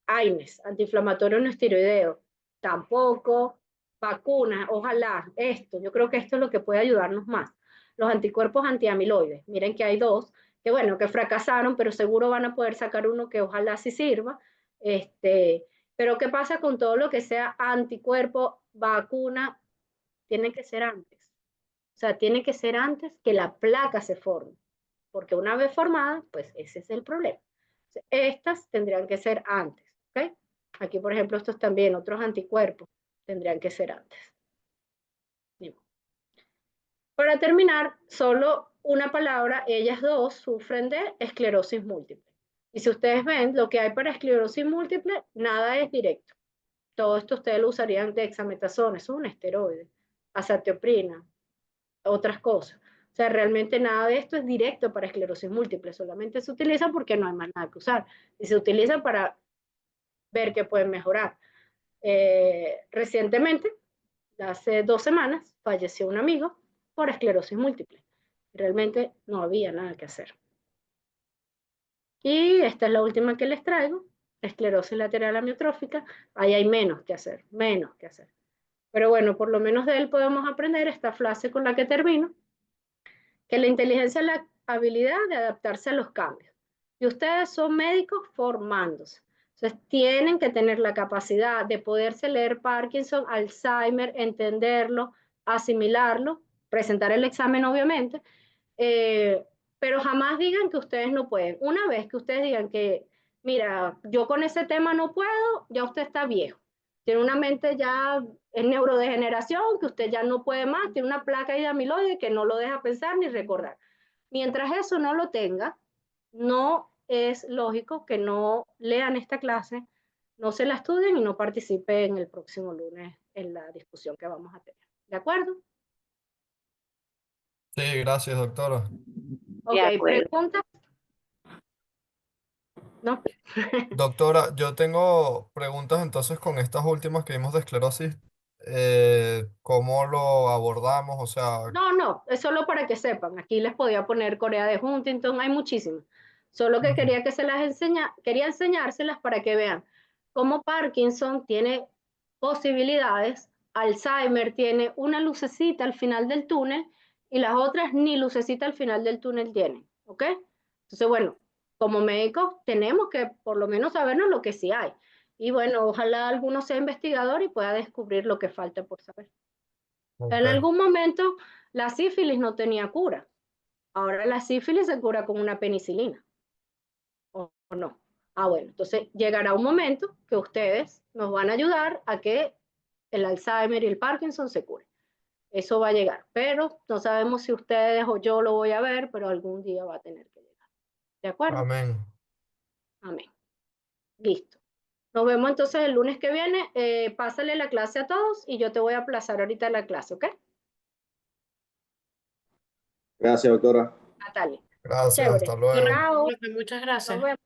AINES, antiinflamatorio no esteroideo, tampoco, vacunas, ojalá, esto, yo creo que esto es lo que puede ayudarnos más. Los anticuerpos antiamiloides, miren que hay dos, que bueno, que fracasaron, pero seguro van a poder sacar uno que ojalá sí sirva. Pero ¿qué pasa con todo lo que sea anticuerpo, vacuna? Tiene que ser antes. O sea, tiene que ser antes que la placa se forme, porque una vez formada, pues ese es el problema. Estas tendrían que ser antes, ¿ok? Aquí, por ejemplo, estos también, otros anticuerpos, tendrían que ser antes. Para terminar, solo una palabra, ellas dos sufren de esclerosis múltiple. Y si ustedes ven, lo que hay para esclerosis múltiple, nada es directo. Todo esto ustedes lo usarían dexametasona, es un esteroide, azatioprina, otras cosas. O sea, realmente nada de esto es directo para esclerosis múltiple, solamente se utiliza porque no hay más nada que usar. Y se utiliza para ver que pueden mejorar. Recientemente, hace 2 semanas, falleció un amigo por esclerosis múltiple. Realmente no había nada que hacer. Y esta es la última que les traigo, esclerosis lateral amiotrófica. Ahí hay menos que hacer, menos que hacer. Pero bueno, por lo menos de él podemos aprender esta frase con la que termino, que la inteligencia es la habilidad de adaptarse a los cambios. Y ustedes son médicos formándose. Entonces tienen que tener la capacidad de poderse leer Parkinson, Alzheimer, entenderlo, asimilarlo, presentar el examen obviamente, pero jamás digan que ustedes no pueden. Una vez que ustedes digan que, mira, yo con ese tema no puedo, ya usted está viejo. Tiene una mente ya en neurodegeneración, que usted ya no puede más, tiene una placa de amiloide que no lo deja pensar ni recordar. Mientras eso no lo tenga, no es lógico que no lean esta clase, no se la estudien y no participen el próximo lunes en la discusión que vamos a tener. ¿De acuerdo? Sí, gracias, doctora. Ok, ¿preguntas? ¿No? Doctora, yo tengo preguntas entonces con estas últimas que vimos de esclerosis. ¿Cómo lo abordamos? O sea, No, es solo para que sepan. Aquí les podía poner Corea de Huntington, hay muchísimas. Solo que ujú, quería que quería enseñárselas para que vean cómo Parkinson tiene posibilidades, Alzheimer tiene una lucecita al final del túnel y las otras ni lucecita al final del túnel tienen, ¿ok? Entonces, bueno, como médicos tenemos que por lo menos sabernos lo que sí hay. Y bueno, ojalá alguno sea investigador y pueda descubrir lo que falta por saber. En ok. algún momento la sífilis no tenía cura. Ahora la sífilis se cura con una penicilina, ¿o no? Ah, bueno, entonces llegará un momento que ustedes nos van a ayudar a que el Alzheimer y el Parkinson se curen. Eso va a llegar, pero no sabemos si ustedes o yo lo voy a ver, pero algún día va a tener que llegar. ¿De acuerdo? Amén. Amén. Listo. Nos vemos entonces el lunes que viene. Pásale la clase a todos y yo te voy a aplazar ahorita la clase, ¿ok? Gracias, doctora. Natalia. Gracias, Chévere. hasta luego. Chao. Muchas Nos gracias. vemos.